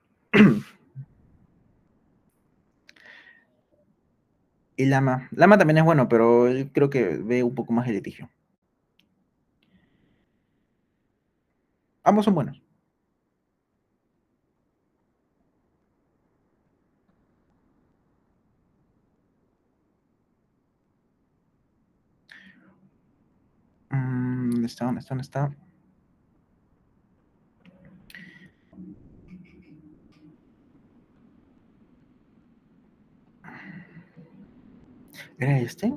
Y Lama. Lama también es bueno, pero él creo que ve un poco más el litigio. Ambos son buenos. ¿Dónde está? ¿Dónde está? ¿Dónde está? ¿Era este?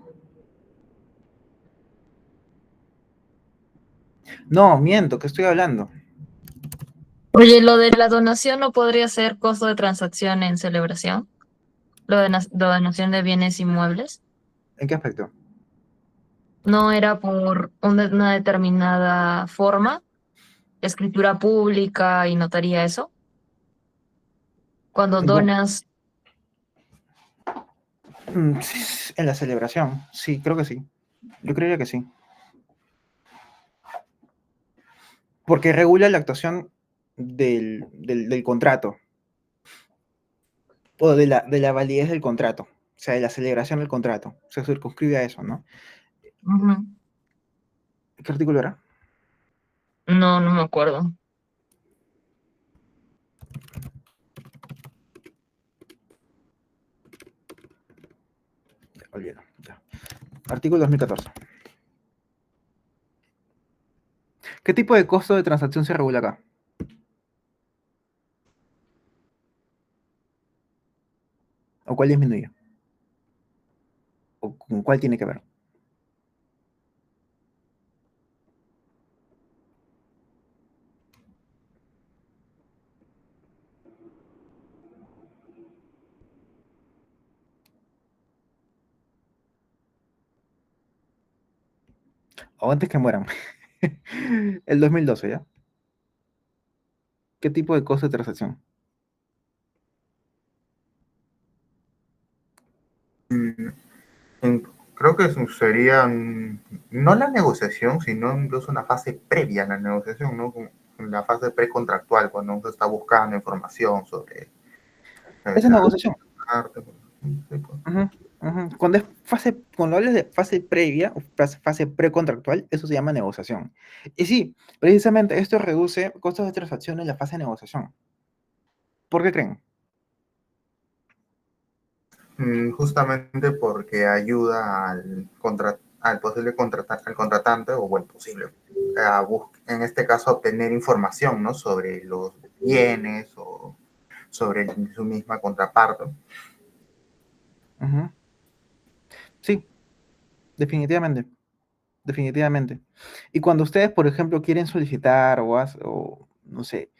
No, miento, ¿qué estoy hablando? Oye, lo de la donación no podría ser costo de transacción en celebración. Lo de donación de bienes inmuebles. ¿En qué aspecto? No era por una determinada forma, escritura pública y notaría eso. Cuando donas, Sí, en la celebración, sí, creo que sí. Yo creía que sí. Porque regula la actuación del contrato. O de la validez del contrato. O sea, de la celebración del contrato. Se circunscribe a eso, ¿no? ujú, ¿Qué artículo era? no, no me acuerdo. Olvido. Ya. Artículo 2014. ¿Qué tipo de costo de transacción se regula acá? ¿O cuál disminuye? ¿O con cuál tiene que ver? O antes que mueran. El 2012, ¿ya? ¿Qué tipo de costo de transacción? Creo que eso sería no la negociación, sino incluso una fase previa a la negociación, ¿no? Como la fase precontractual, cuando uno está buscando información sobre Esa es negociación. arte. Sí, pues. Ujú, ujú. Cuando hablas de fase previa o fase precontractual, eso se llama negociación. Y sí, precisamente esto reduce costos de transacción en la fase de negociación. ¿Por qué creen? Justamente porque ayuda al posible al contratante, o bueno, posible, en este caso, a obtener información, ¿no? Sobre los bienes o sobre su misma contraparte. Ujú. Sí, definitivamente. Definitivamente. Y cuando ustedes, por ejemplo, quieren solicitar o no sé,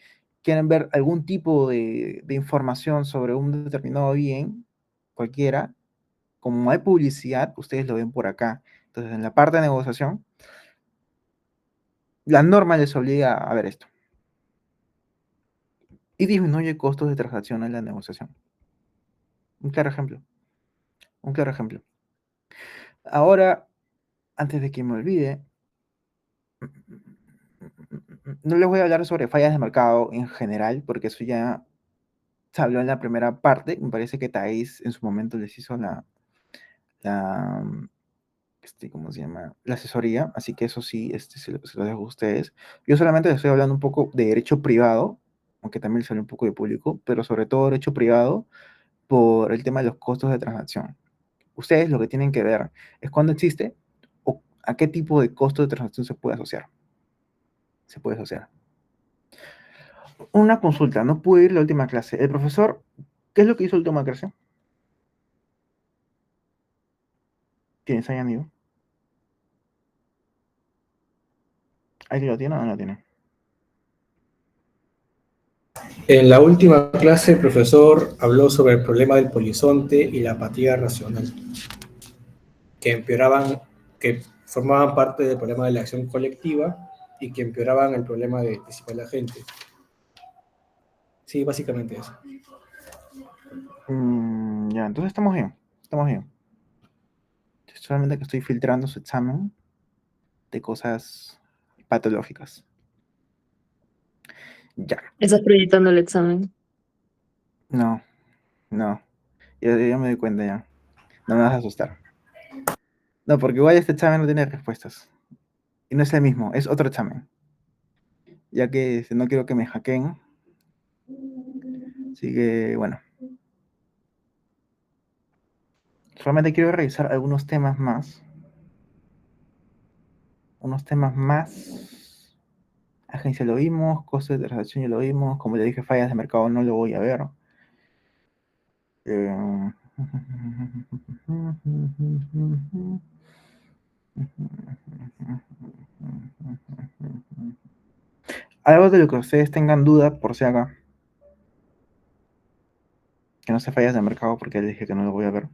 quieren ver algún tipo de información sobre un determinado bien, cualquiera, como hay publicidad, ustedes lo ven por acá. Entonces, en la parte de negociación, la norma les obliga a ver esto. Y disminuye costos de transacción en la negociación. Un claro ejemplo. Un claro ejemplo. Ahora, antes de que me olvide, no les voy a hablar sobre fallas de mercado en general, porque eso ya se habló en la primera parte. Me parece que Thais en su momento les hizo la ¿cómo se llama? La asesoría, así que eso sí, se lo dejo a ustedes. Yo solamente les estoy hablando un poco de derecho privado, aunque también sale un poco de público, pero sobre todo derecho privado por el tema de los costos de transacción. Ustedes lo que tienen que ver es cuándo existe o a qué tipo de costo de transacción se puede asociar. Se puede asociar. Una consulta, no pude ir la última clase. El profesor, ¿qué es lo que hizo la última clase? ¿Quiénes hayan ido? ¿Alguien lo tiene o no lo tiene? En la última clase, el profesor habló sobre el problema del polizonte y la apatía racional, que empeoraban, que formaban parte del problema de la acción colectiva y que empeoraban el problema de participar la gente. Sí, básicamente eso. Ya, entonces estamos bien. Estamos bien. Solamente que estoy filtrando su examen de cosas patológicas. Ya. Estás proyectando el examen. No, no. Ya me doy cuenta ya. No me vas a asustar. No, porque igual este examen no tiene respuestas. Y no es el mismo, es otro examen. Ya que no quiero que me hackeen. Así que, bueno. Realmente quiero revisar algunos temas más. Unos temas más. Agencia lo vimos, costos de transacción ya lo vimos. Como ya dije, fallas de mercado no lo voy a ver. Algo de lo que ustedes tengan duda, por si acá. Que no se fallas de mercado porque les dije que no lo voy a ver.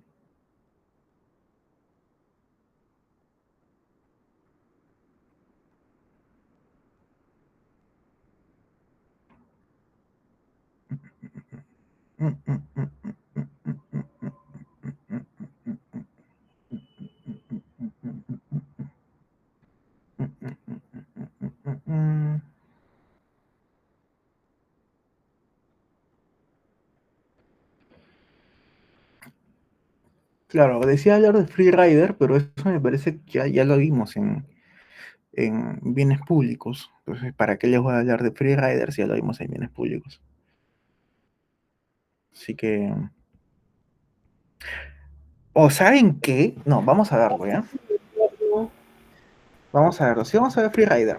Claro, decía hablar de Freerider, pero eso me parece que ya lo vimos en bienes públicos. Entonces, ¿para qué les voy a hablar de Freerider si ya lo vimos en bienes públicos? Así que... ¿O saben qué? No, vamos a verlo, ¿ya? No, Vamos a verlo. Sí, vamos a ver Freerider.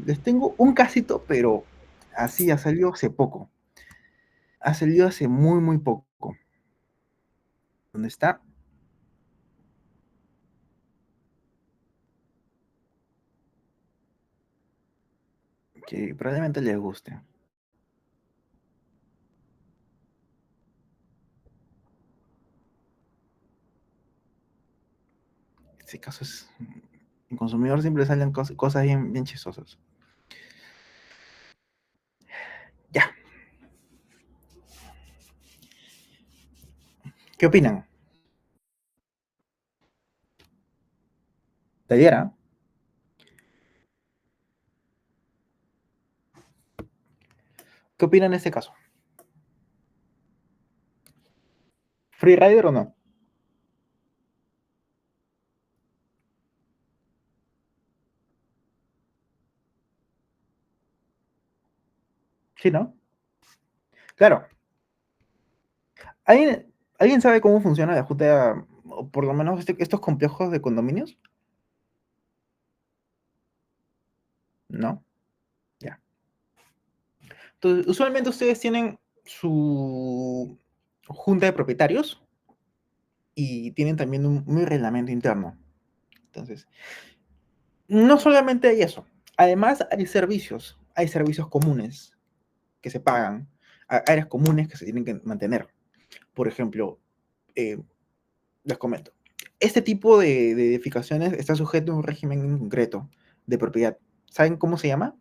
Les tengo un casito, pero así ha salido hace poco. Ha salido hace muy, muy poco. ¿Dónde está? Que probablemente les guste. Este caso es... En consumidor siempre salen cosas bien, bien chistosas. Ya. ¿Qué opinan? ¿De ayer, ah? ¿Qué opinan en este caso? ¿Freerider o no? Sí, ¿no? Claro. ¿Alguien sabe cómo funciona la junta, o por lo menos estos complejos de condominios? ¿No? Ya. Entonces, usualmente ustedes tienen su junta de propietarios y tienen también un reglamento interno. Entonces, no solamente hay eso. Además, hay servicios comunes que se pagan, áreas comunes que se tienen que mantener. Por ejemplo, eh, les comento, este tipo de edificaciones está sujeto a un régimen en concreto de propiedad. ¿Saben cómo se llama?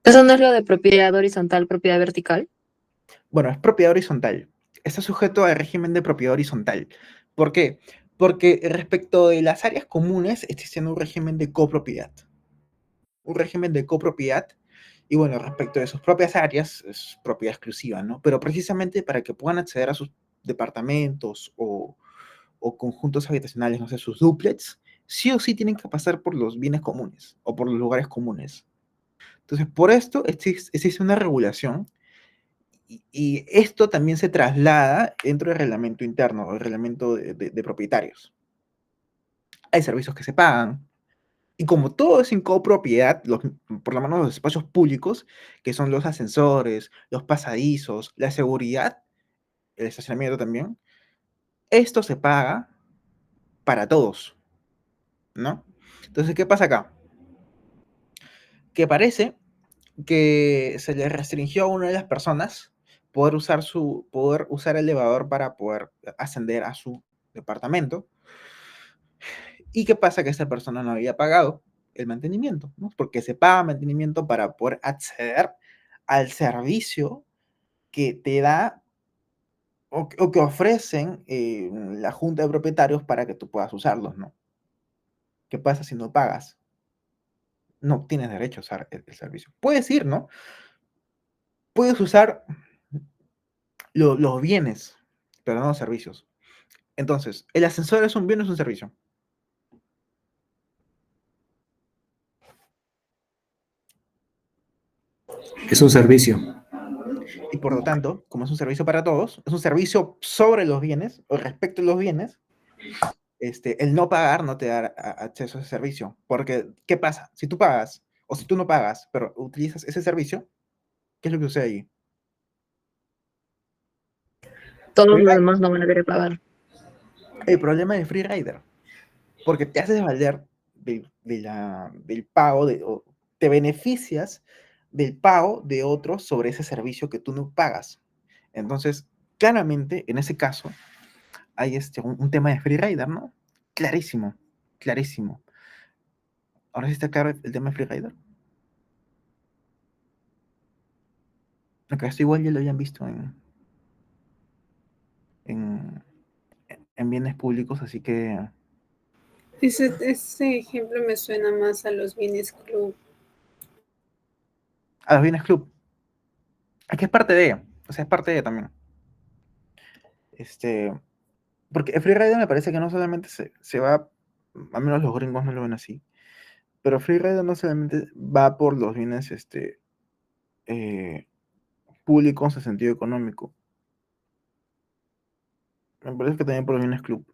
¿Eso no es lo de propiedad horizontal, propiedad vertical? Bueno, es propiedad horizontal. Está sujeto al régimen de propiedad horizontal. ¿Por qué? Porque respecto de las áreas comunes existe un régimen de copropiedad. Un régimen de copropiedad. Y bueno, respecto de sus propias áreas, es propiedad exclusiva, ¿no? Pero precisamente para que puedan acceder a sus departamentos o conjuntos habitacionales, no sé, sus duplets, sí o sí tienen que pasar por los bienes comunes o por los lugares comunes. Entonces, por esto existe una regulación y esto también se traslada dentro del reglamento interno, el reglamento de propietarios. Hay servicios que se pagan, y como todo es en copropiedad, por lo menos los espacios públicos, que son los ascensores, los pasadizos, la seguridad, el estacionamiento también, esto se paga para todos, ¿no? Entonces, ¿qué pasa acá? Que parece que se le restringió a una de las personas poder usar el elevador para poder ascender a su departamento. ¿Y qué pasa? Que esta persona no había pagado el mantenimiento, ¿no? Porque se paga mantenimiento para poder acceder al servicio que te da o que ofrecen la junta de propietarios para que tú puedas usarlos, ¿no? ¿Qué pasa si no pagas? No tienes derecho a usar el servicio. Puedes ir, ¿no? Puedes usar los bienes, pero no los servicios. Entonces, ¿el ascensor es un bien o es un servicio? Es un servicio. Y por lo tanto, como es un servicio para todos, es un servicio sobre los bienes o respecto a los bienes, el no pagar no te da acceso a ese servicio. Porque, ¿qué pasa? Si tú pagas o si tú no pagas, pero utilizas ese servicio, ¿qué es lo que sucede ahí? Todos los demás no van a querer pagar. El problema del free rider, porque te haces valer del pago, o te beneficias del pago de otros sobre ese servicio que tú no pagas. Entonces, claramente, en ese caso, hay un tema de free rider, ¿no? Clarísimo, clarísimo. Ahora sí está claro el tema de free rider. Acá esto igual ya lo habían visto en, en bienes públicos, así que Ese ejemplo me suena más a los bienes club. a los bienes club. Aquí es parte de, o sea, es parte de también. Porque el free rider me parece que no solamente se va, al menos los gringos no lo ven así, pero free rider no solamente va por los bienes eh, públicos en sentido económico. Me parece que también por los bienes club.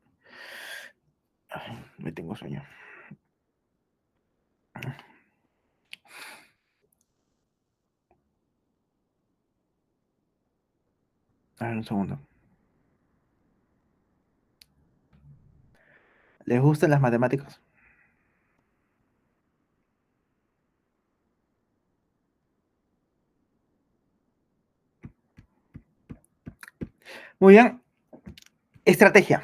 Ay, me tengo sueño. A ver, un segundo. ¿Les gustan las matemáticas? Muy bien. Estrategia.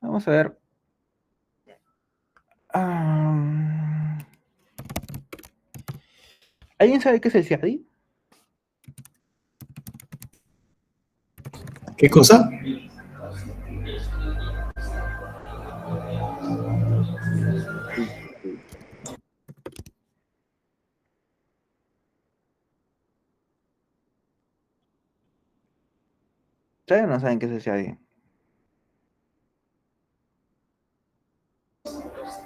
Vamos a ver. ¿Alguien sabe qué es el CIADI? ¿Qué cosa? ¿Saben o no saben qué es el CIADI?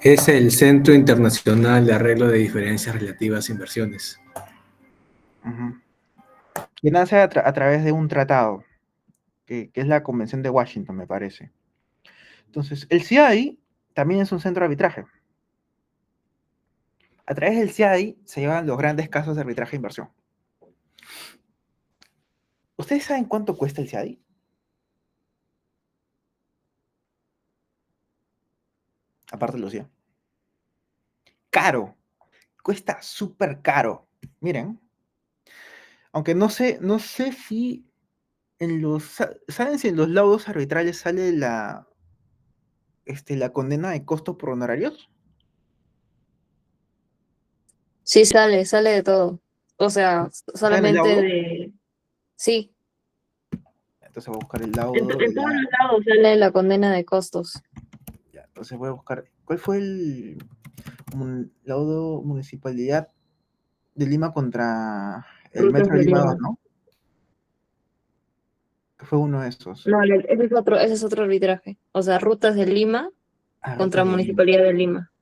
Es el Centro Internacional de Arreglo de Diferencias Relativas a Inversiones. Ujú. Que nace a través de un tratado, que es la Convención de Washington, me parece. Entonces, el CIADI también es un centro de arbitraje. A través del CIADI se llevan los grandes casos de arbitraje de inversión. ¿Ustedes saben cuánto cuesta el CIADI? Aparte de los 100. Caro. Cuesta súper caro. Miren. Aunque no sé si ¿saben si en los laudos arbitrales sale la condena de costos por honorarios? Sí, sale de todo. O sea, ¿Está en el solamente laudo? de... Sí, Entonces voy a buscar el en, laudo de en todos la... los lados sale la condena de costos. Ya, entonces voy a buscar... ¿Cuál fue el laudo Municipalidad de Lima contra el Rutas Metro de de Lima 2, Lima. ¿no? Que fue uno de esos. No, ese es otro arbitraje. O sea, Rutas de Lima Ah, contra Rutas de Lima. Municipalidad de Lima.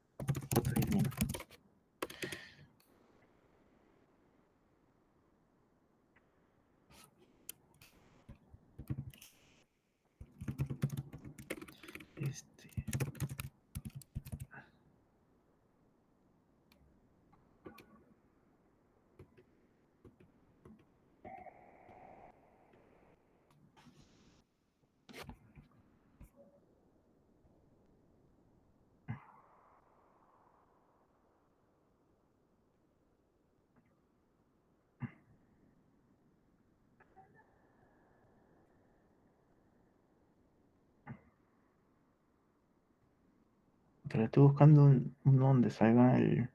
Rutas de Lima. Este, Pero estoy buscando uno donde salga el...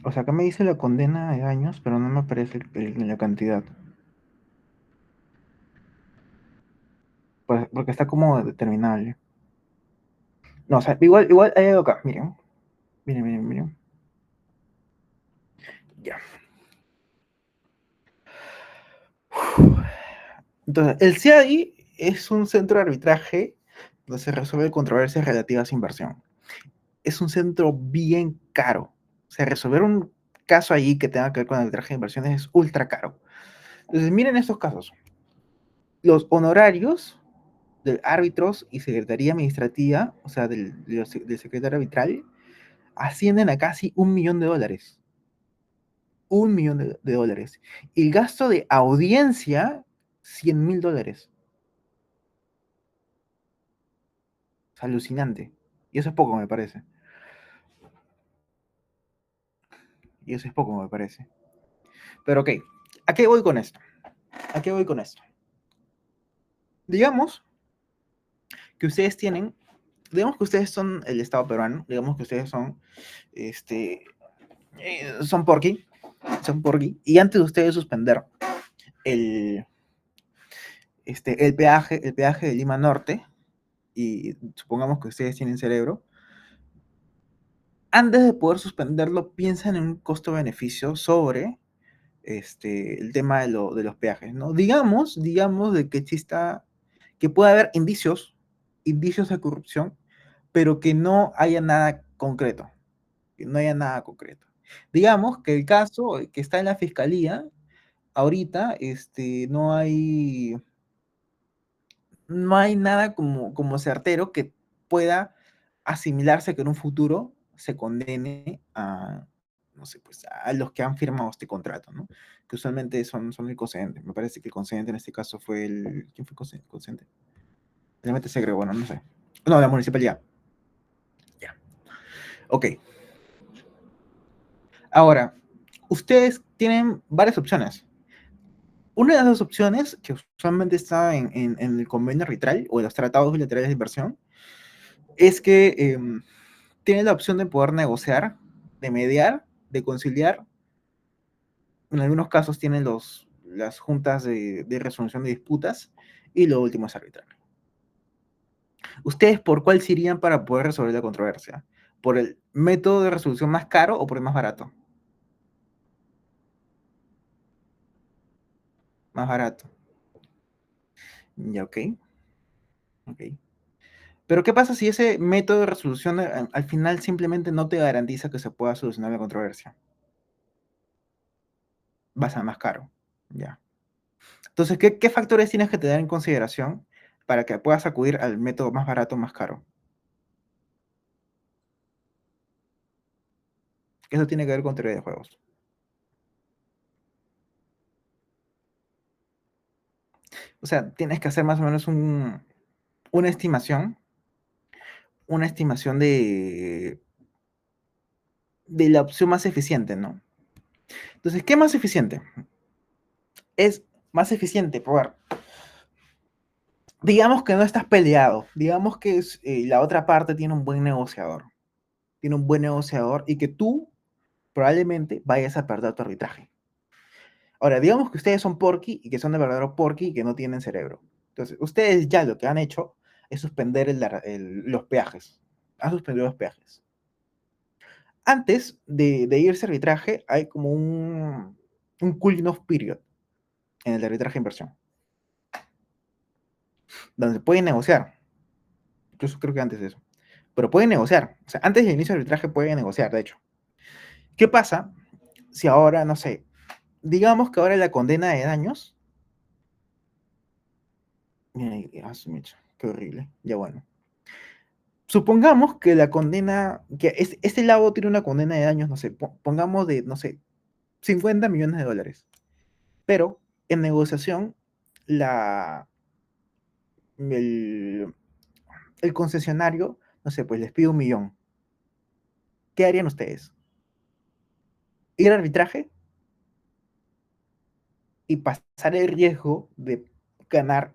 O sea, acá me dice la condena de años, pero no me aparece la cantidad. Pues, porque está como determinable. No, o sea, igual hay algo acá, miren. Miren. Ya. Entonces, el CIADI es un centro de arbitraje donde se resuelve controversias relativas a inversión. Es un centro bien caro. O sea, resolver un caso allí que tenga que ver con arbitraje de inversiones es ultra caro. Entonces, miren estos casos. Los honorarios de árbitros y secretaría administrativa, o sea, del secretario arbitral, ascienden a casi $1.000.000. $1.000.000. Y el gasto de audiencia, $100.000. Es alucinante. Y eso es poco, me parece. Pero ok, ¿a qué voy con esto? Digamos que ustedes son el Estado peruano, digamos que ustedes son, son Porky, y antes de ustedes suspender el, el peaje de Lima Norte, y supongamos que ustedes tienen cerebro, antes de poder suspenderlo, piensan en un costo-beneficio sobre el tema de los peajes, ¿no? Digamos de que exista, que pueda haber indicios de corrupción, pero que no haya nada concreto, Digamos que el caso que está en la fiscalía, ahorita, no hay nada como certero que pueda asimilarse que en un futuro se condene a, no sé, pues a los que han firmado este contrato, ¿no? Que usualmente son el concedente. Me parece que el concedente en este caso fue el... ¿Quién fue el concedente? Realmente se agregó, bueno, no sé. No, la municipalidad. Ya. Ok. Ahora, ustedes tienen varias opciones. Una de las dos opciones, que usualmente está en el convenio arbitral o en los tratados bilaterales de inversión, es que tienen la opción de poder negociar, de mediar, de conciliar. En algunos casos tienen las juntas de resolución de disputas y lo último es arbitrar. ¿Ustedes por cuál se irían para poder resolver la controversia? ¿Por el método de resolución más caro o por el más barato? Más barato. Ya, ok. Pero ¿qué pasa si ese método de resolución al final simplemente no te garantiza que se pueda solucionar la controversia? Va a ser más caro. Ya. Entonces, ¿qué factores tienes que tener en consideración para que puedas acudir al método más barato, más caro? Eso tiene que ver con teoría de juegos. O sea, tienes que hacer más o menos una estimación de la opción más eficiente, ¿no? Entonces, ¿qué más eficiente? Es más eficiente probar. Digamos que no estás peleado, digamos que la otra parte tiene un buen negociador, y que tú probablemente vayas a perder tu arbitraje. Ahora, digamos que ustedes son porky y que son de verdadero porky y que no tienen cerebro. Entonces, ustedes ya lo que han hecho es suspender los peajes. Han suspendido los peajes. Antes de irse a arbitraje, hay como un cooling off period en el arbitraje de inversión, donde pueden negociar. Incluso creo que antes de eso. Pero pueden negociar. O sea, antes del inicio del arbitraje pueden negociar, de hecho. ¿Qué pasa si ahora, no sé, digamos que ahora la condena de daños... Qué horrible. Ya bueno. Supongamos que la condena, que este lado tiene una condena de daños, no sé, pongamos de, no sé, $50 millones. Pero en negociación, el, el concesionario, no sé, pues les pide 1 millón. ¿Qué harían ustedes? ¿Ir al arbitraje y pasar el riesgo de ganar,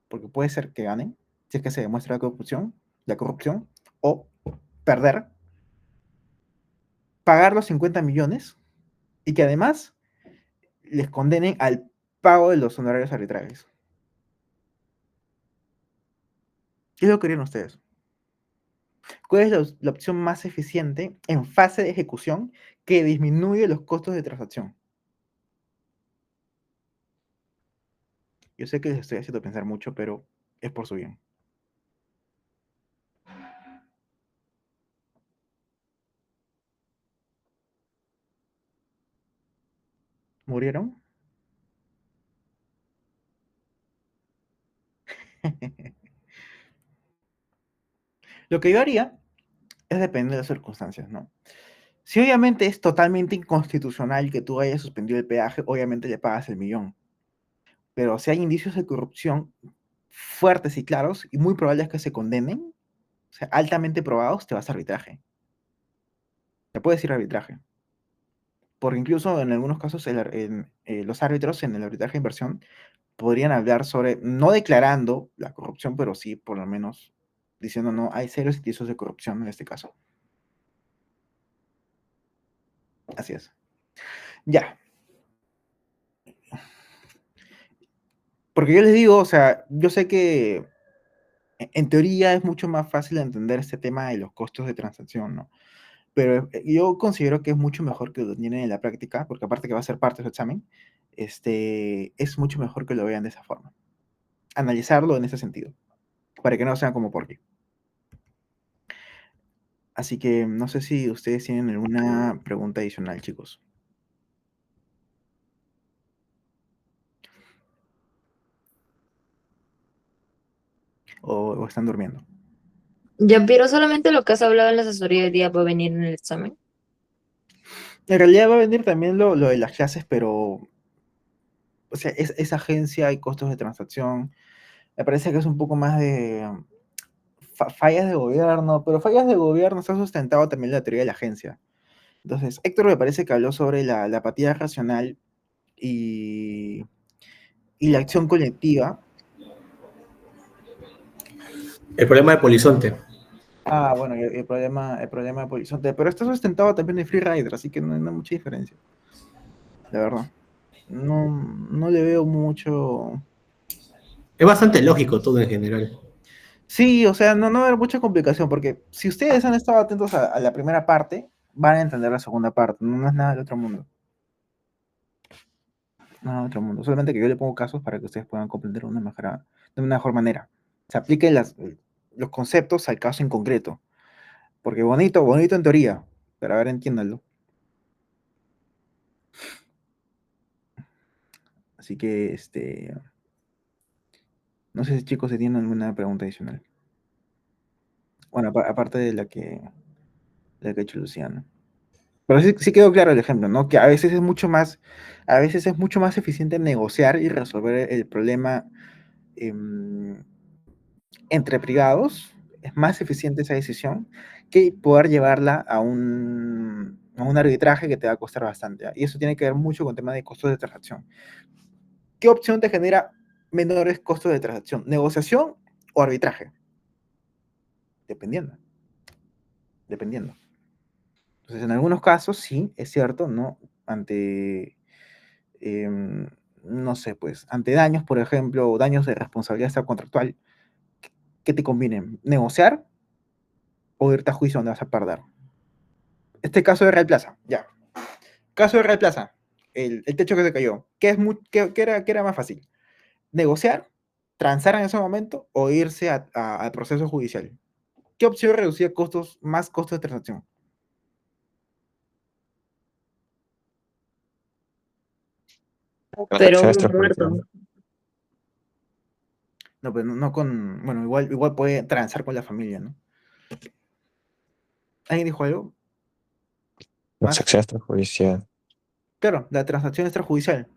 porque puede ser que ganen, si es que se demuestra la corrupción? la corrupción, o perder, pagar los 50 millones y que además les condenen al pago de los honorarios arbitrales. ¿Qué es lo que querían ustedes? ¿Cuál es la opción más eficiente en fase de ejecución que disminuye los costos de transacción? Yo sé que les estoy haciendo pensar mucho, pero es por su bien. ¿Murieron? Lo que yo haría es depender de las circunstancias, ¿no? Si obviamente es totalmente inconstitucional que tú hayas suspendido el peaje, obviamente le pagas el millón. Pero si hay indicios de corrupción fuertes y claros, y muy probables que se condenen, o sea, altamente probados, te vas a arbitraje. Te puedes ir a arbitraje. Porque incluso en algunos casos los árbitros en el arbitraje de inversión podrían hablar sobre, no declarando la corrupción, pero sí por lo menos diciendo no, hay serios indicios de corrupción en este caso. Así es. Ya. Porque yo les digo, o sea, yo sé que en teoría es mucho más fácil entender este tema de los costos de transacción, ¿no? Pero yo considero que es mucho mejor que lo tienen en la práctica, porque aparte que va a ser parte de su examen, es mucho mejor que lo vean de esa forma. Analizarlo en ese sentido, para que no sean como por qué. Así que no sé si ustedes tienen alguna pregunta adicional, chicos. O están durmiendo. Jean-Pierre, solamente lo que has hablado en la asesoría de día va a venir en el examen. En realidad va a venir también lo de las clases, pero, o sea, es agencia y costos de transacción. Me parece que es un poco más de fallas de gobierno, pero fallas de gobierno está sustentado también la teoría de la agencia. Entonces, Héctor me parece que habló sobre la apatía racional y la acción colectiva. El problema de Polizonte. Ah, bueno, el problema de Polizonte, pero está sustentado también en Freerider, así que no hay mucha diferencia. La verdad. No le veo mucho. Es bastante lógico todo en general. Sí, o sea, no va a haber mucha complicación, porque si ustedes han estado atentos a la primera parte, van a entender la segunda parte. No es nada del otro mundo. Nada del otro mundo. Solamente que yo le pongo casos para que ustedes puedan comprender de una mejor manera. Se apliquen los conceptos al caso en concreto. Porque bonito en teoría, pero a ver, entiéndanlo. Así que, no sé si chicos, si tienen alguna pregunta adicional. Bueno, aparte de la que ha hecho Luciano. Pero sí quedó claro el ejemplo, ¿no? Que a veces es mucho más eficiente negociar y resolver el problema entre privados. Es más eficiente esa decisión que poder llevarla a un arbitraje que te va a costar bastante. Y eso tiene que ver mucho con el tema de costos de transacción. ¿Qué opción te genera menores costos de transacción? ¿Negociación o arbitraje? Dependiendo. Entonces, en algunos casos, sí, es cierto, ¿no? Ante, no sé, pues, ante daños, por ejemplo, o daños de responsabilidad extracontractual, ¿qué te conviene? ¿Negociar o irte a juicio donde vas a perder? Este caso de Real Plaza, ya. Caso de Real Plaza, el techo que se cayó. ¿Qué era más fácil? ¿Negociar, transar en ese momento o irse al proceso judicial? ¿Qué opción reducía más costos de transacción? Pero Transacción un muerto. extrajudicial. No, pero no con. Bueno, igual puede transar con la familia, ¿no? ¿Alguien dijo algo? ¿Más? Transacción extrajudicial. Claro, la transacción extrajudicial,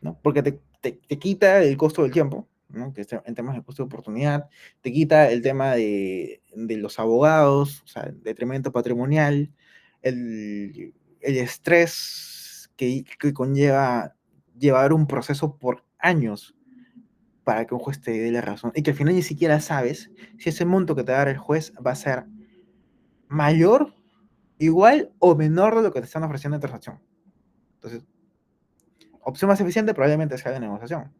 ¿no? Porque te quita el costo del tiempo, ¿no? Que está en temas de costo de oportunidad, te quita el tema de los abogados, o sea, detrimento patrimonial, el estrés que conlleva llevar un proceso por años, para que un juez te dé la razón y que al final ni siquiera sabes si ese monto que te va a dar el juez va a ser mayor, igual o menor de lo que te están ofreciendo en transacción. Entonces, opción más eficiente probablemente sea la negociación.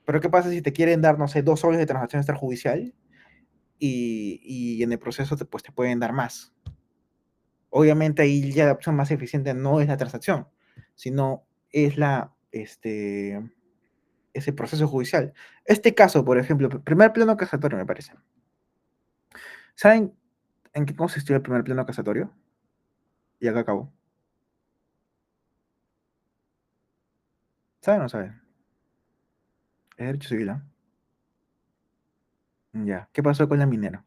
Pero ¿qué pasa si te quieren dar, no sé, 2 soles de transacción extrajudicial y en el proceso pues te pueden dar más? Obviamente ahí ya la opción más eficiente no es la transacción, sino es ese proceso judicial. Este caso, por ejemplo, primer pleno casatorio, me parece. ¿Saben en qué consistió el primer pleno casatorio? Y acá acabó. ¿Saben o no saben? Es derecho civil, ¿ah? Ya. ¿Qué pasó con la minera?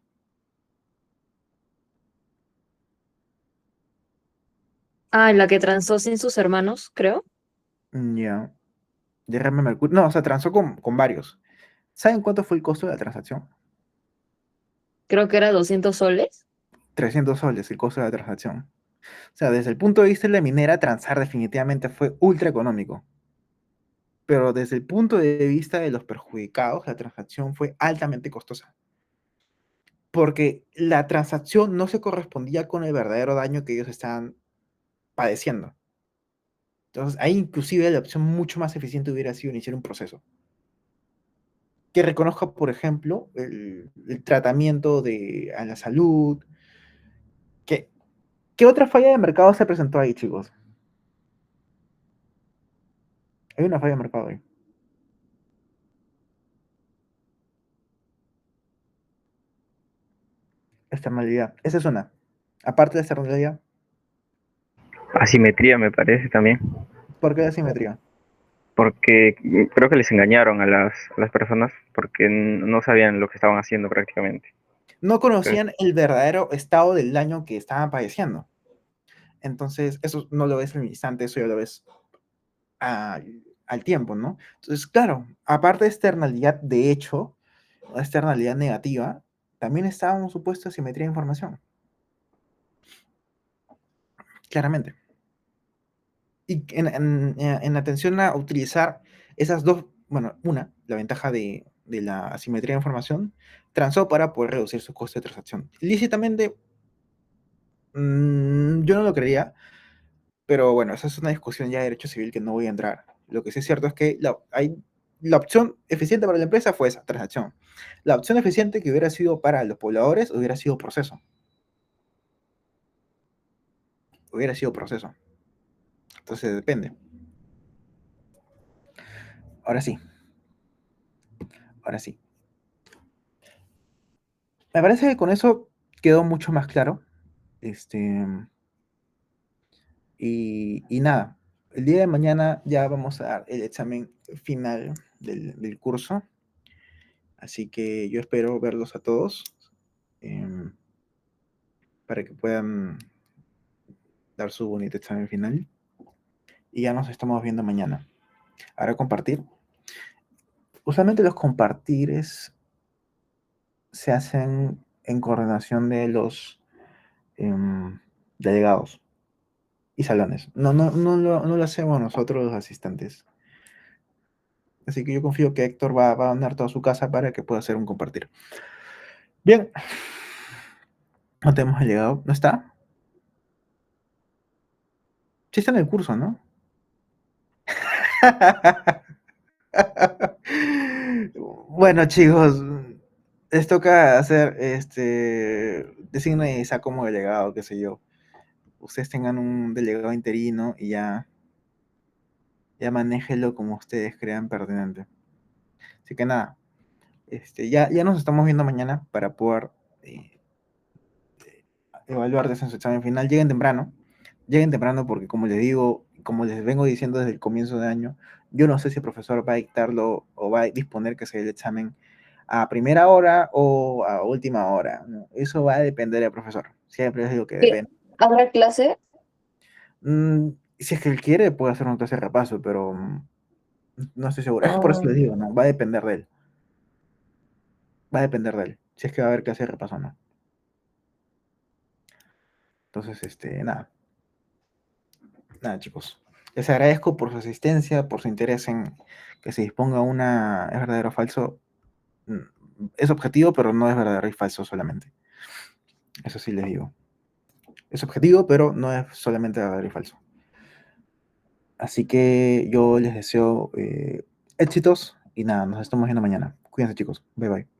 Ah, la que transó sin sus hermanos, creo. Ya. Derrame mercurio. No, o sea, transó con varios. ¿Saben cuánto fue el costo de la transacción? Creo que era 200 soles. 300 soles el costo de la transacción. O sea, desde el punto de vista de la minera, transar definitivamente fue ultra económico. Pero desde el punto de vista de los perjudicados, la transacción fue altamente costosa. Porque la transacción no se correspondía con el verdadero daño que ellos estaban padeciendo. Entonces, ahí inclusive la opción mucho más eficiente hubiera sido iniciar un proceso que reconozca, por ejemplo, el tratamiento a la salud. ¿Qué, ¿Qué otra falla de mercado se presentó ahí, chicos? Hay una falla de mercado ahí. Externalidad. Esa es una. Aparte de externalidad, Asimetría me parece también, ¿por qué la simetría? porque creo que les engañaron a las personas porque no sabían lo que estaban haciendo prácticamente. No Entonces, conocían el verdadero estado del daño que estaban padeciendo. Entonces, eso no lo ves en el instante, eso ya lo ves al tiempo, ¿no? Entonces, claro, aparte de externalidad de hecho, o externalidad negativa, también estaba un supuesto de simetría de información. Claramente. Y en atención a utilizar esas dos, bueno, una, la ventaja de la asimetría de información, transó para poder reducir su coste de transacción. Lícitamente, yo no lo creía, pero bueno, esa es una discusión ya de derecho civil que no voy a entrar. Lo que sí es cierto es que la opción eficiente para la empresa fue esa, transacción. La opción eficiente que hubiera sido para los pobladores hubiera sido proceso. Hubiera sido proceso. Entonces depende. Ahora sí. Ahora sí. Me parece que con eso quedó mucho más claro. Este, y nada, el día de mañana ya vamos a dar el examen final del curso. Así que yo espero verlos a todos para que puedan dar su bonito examen final. Y ya nos estamos viendo mañana. Ahora compartir. Usualmente los compartires se hacen en coordinación de los delegados y salones. No lo hacemos nosotros los asistentes. Así que yo confío que Héctor va a donar toda su casa para que pueda hacer un compartir. Bien. No tenemos el legado. ¿No está? Sí está en el curso, ¿no? Bueno, chicos, les toca hacer designen esa como delegado, qué sé yo. Ustedes tengan un delegado interino y ya manéjenlo como ustedes crean pertinente. Así que nada, ya nos estamos viendo mañana para poder evaluar desde su examen final. Lleguen temprano porque como les digo, como les vengo diciendo desde el comienzo de año, yo no sé si el profesor va a dictarlo o va a disponer que sea el examen a primera hora o a última hora, ¿no? Eso va a depender del profesor. Siempre les digo que depende. ¿Habrá clase? Si es que él quiere, puede hacer una clase de repaso, pero no estoy seguro. Es que por eso les Ah, digo, ¿no? Va a depender de él. Va a depender de él. Si es que va a haber clase de repaso o no. Entonces, nada. Nada, chicos. Les agradezco por su asistencia, por su interés en que se disponga una... ¿Es verdadero o falso? Es objetivo, pero no es verdadero y falso solamente. Eso sí les digo. Es objetivo, pero no es solamente verdadero y falso. Así que yo les deseo éxitos y nada, nos estamos viendo mañana. Cuídense, chicos. Bye bye.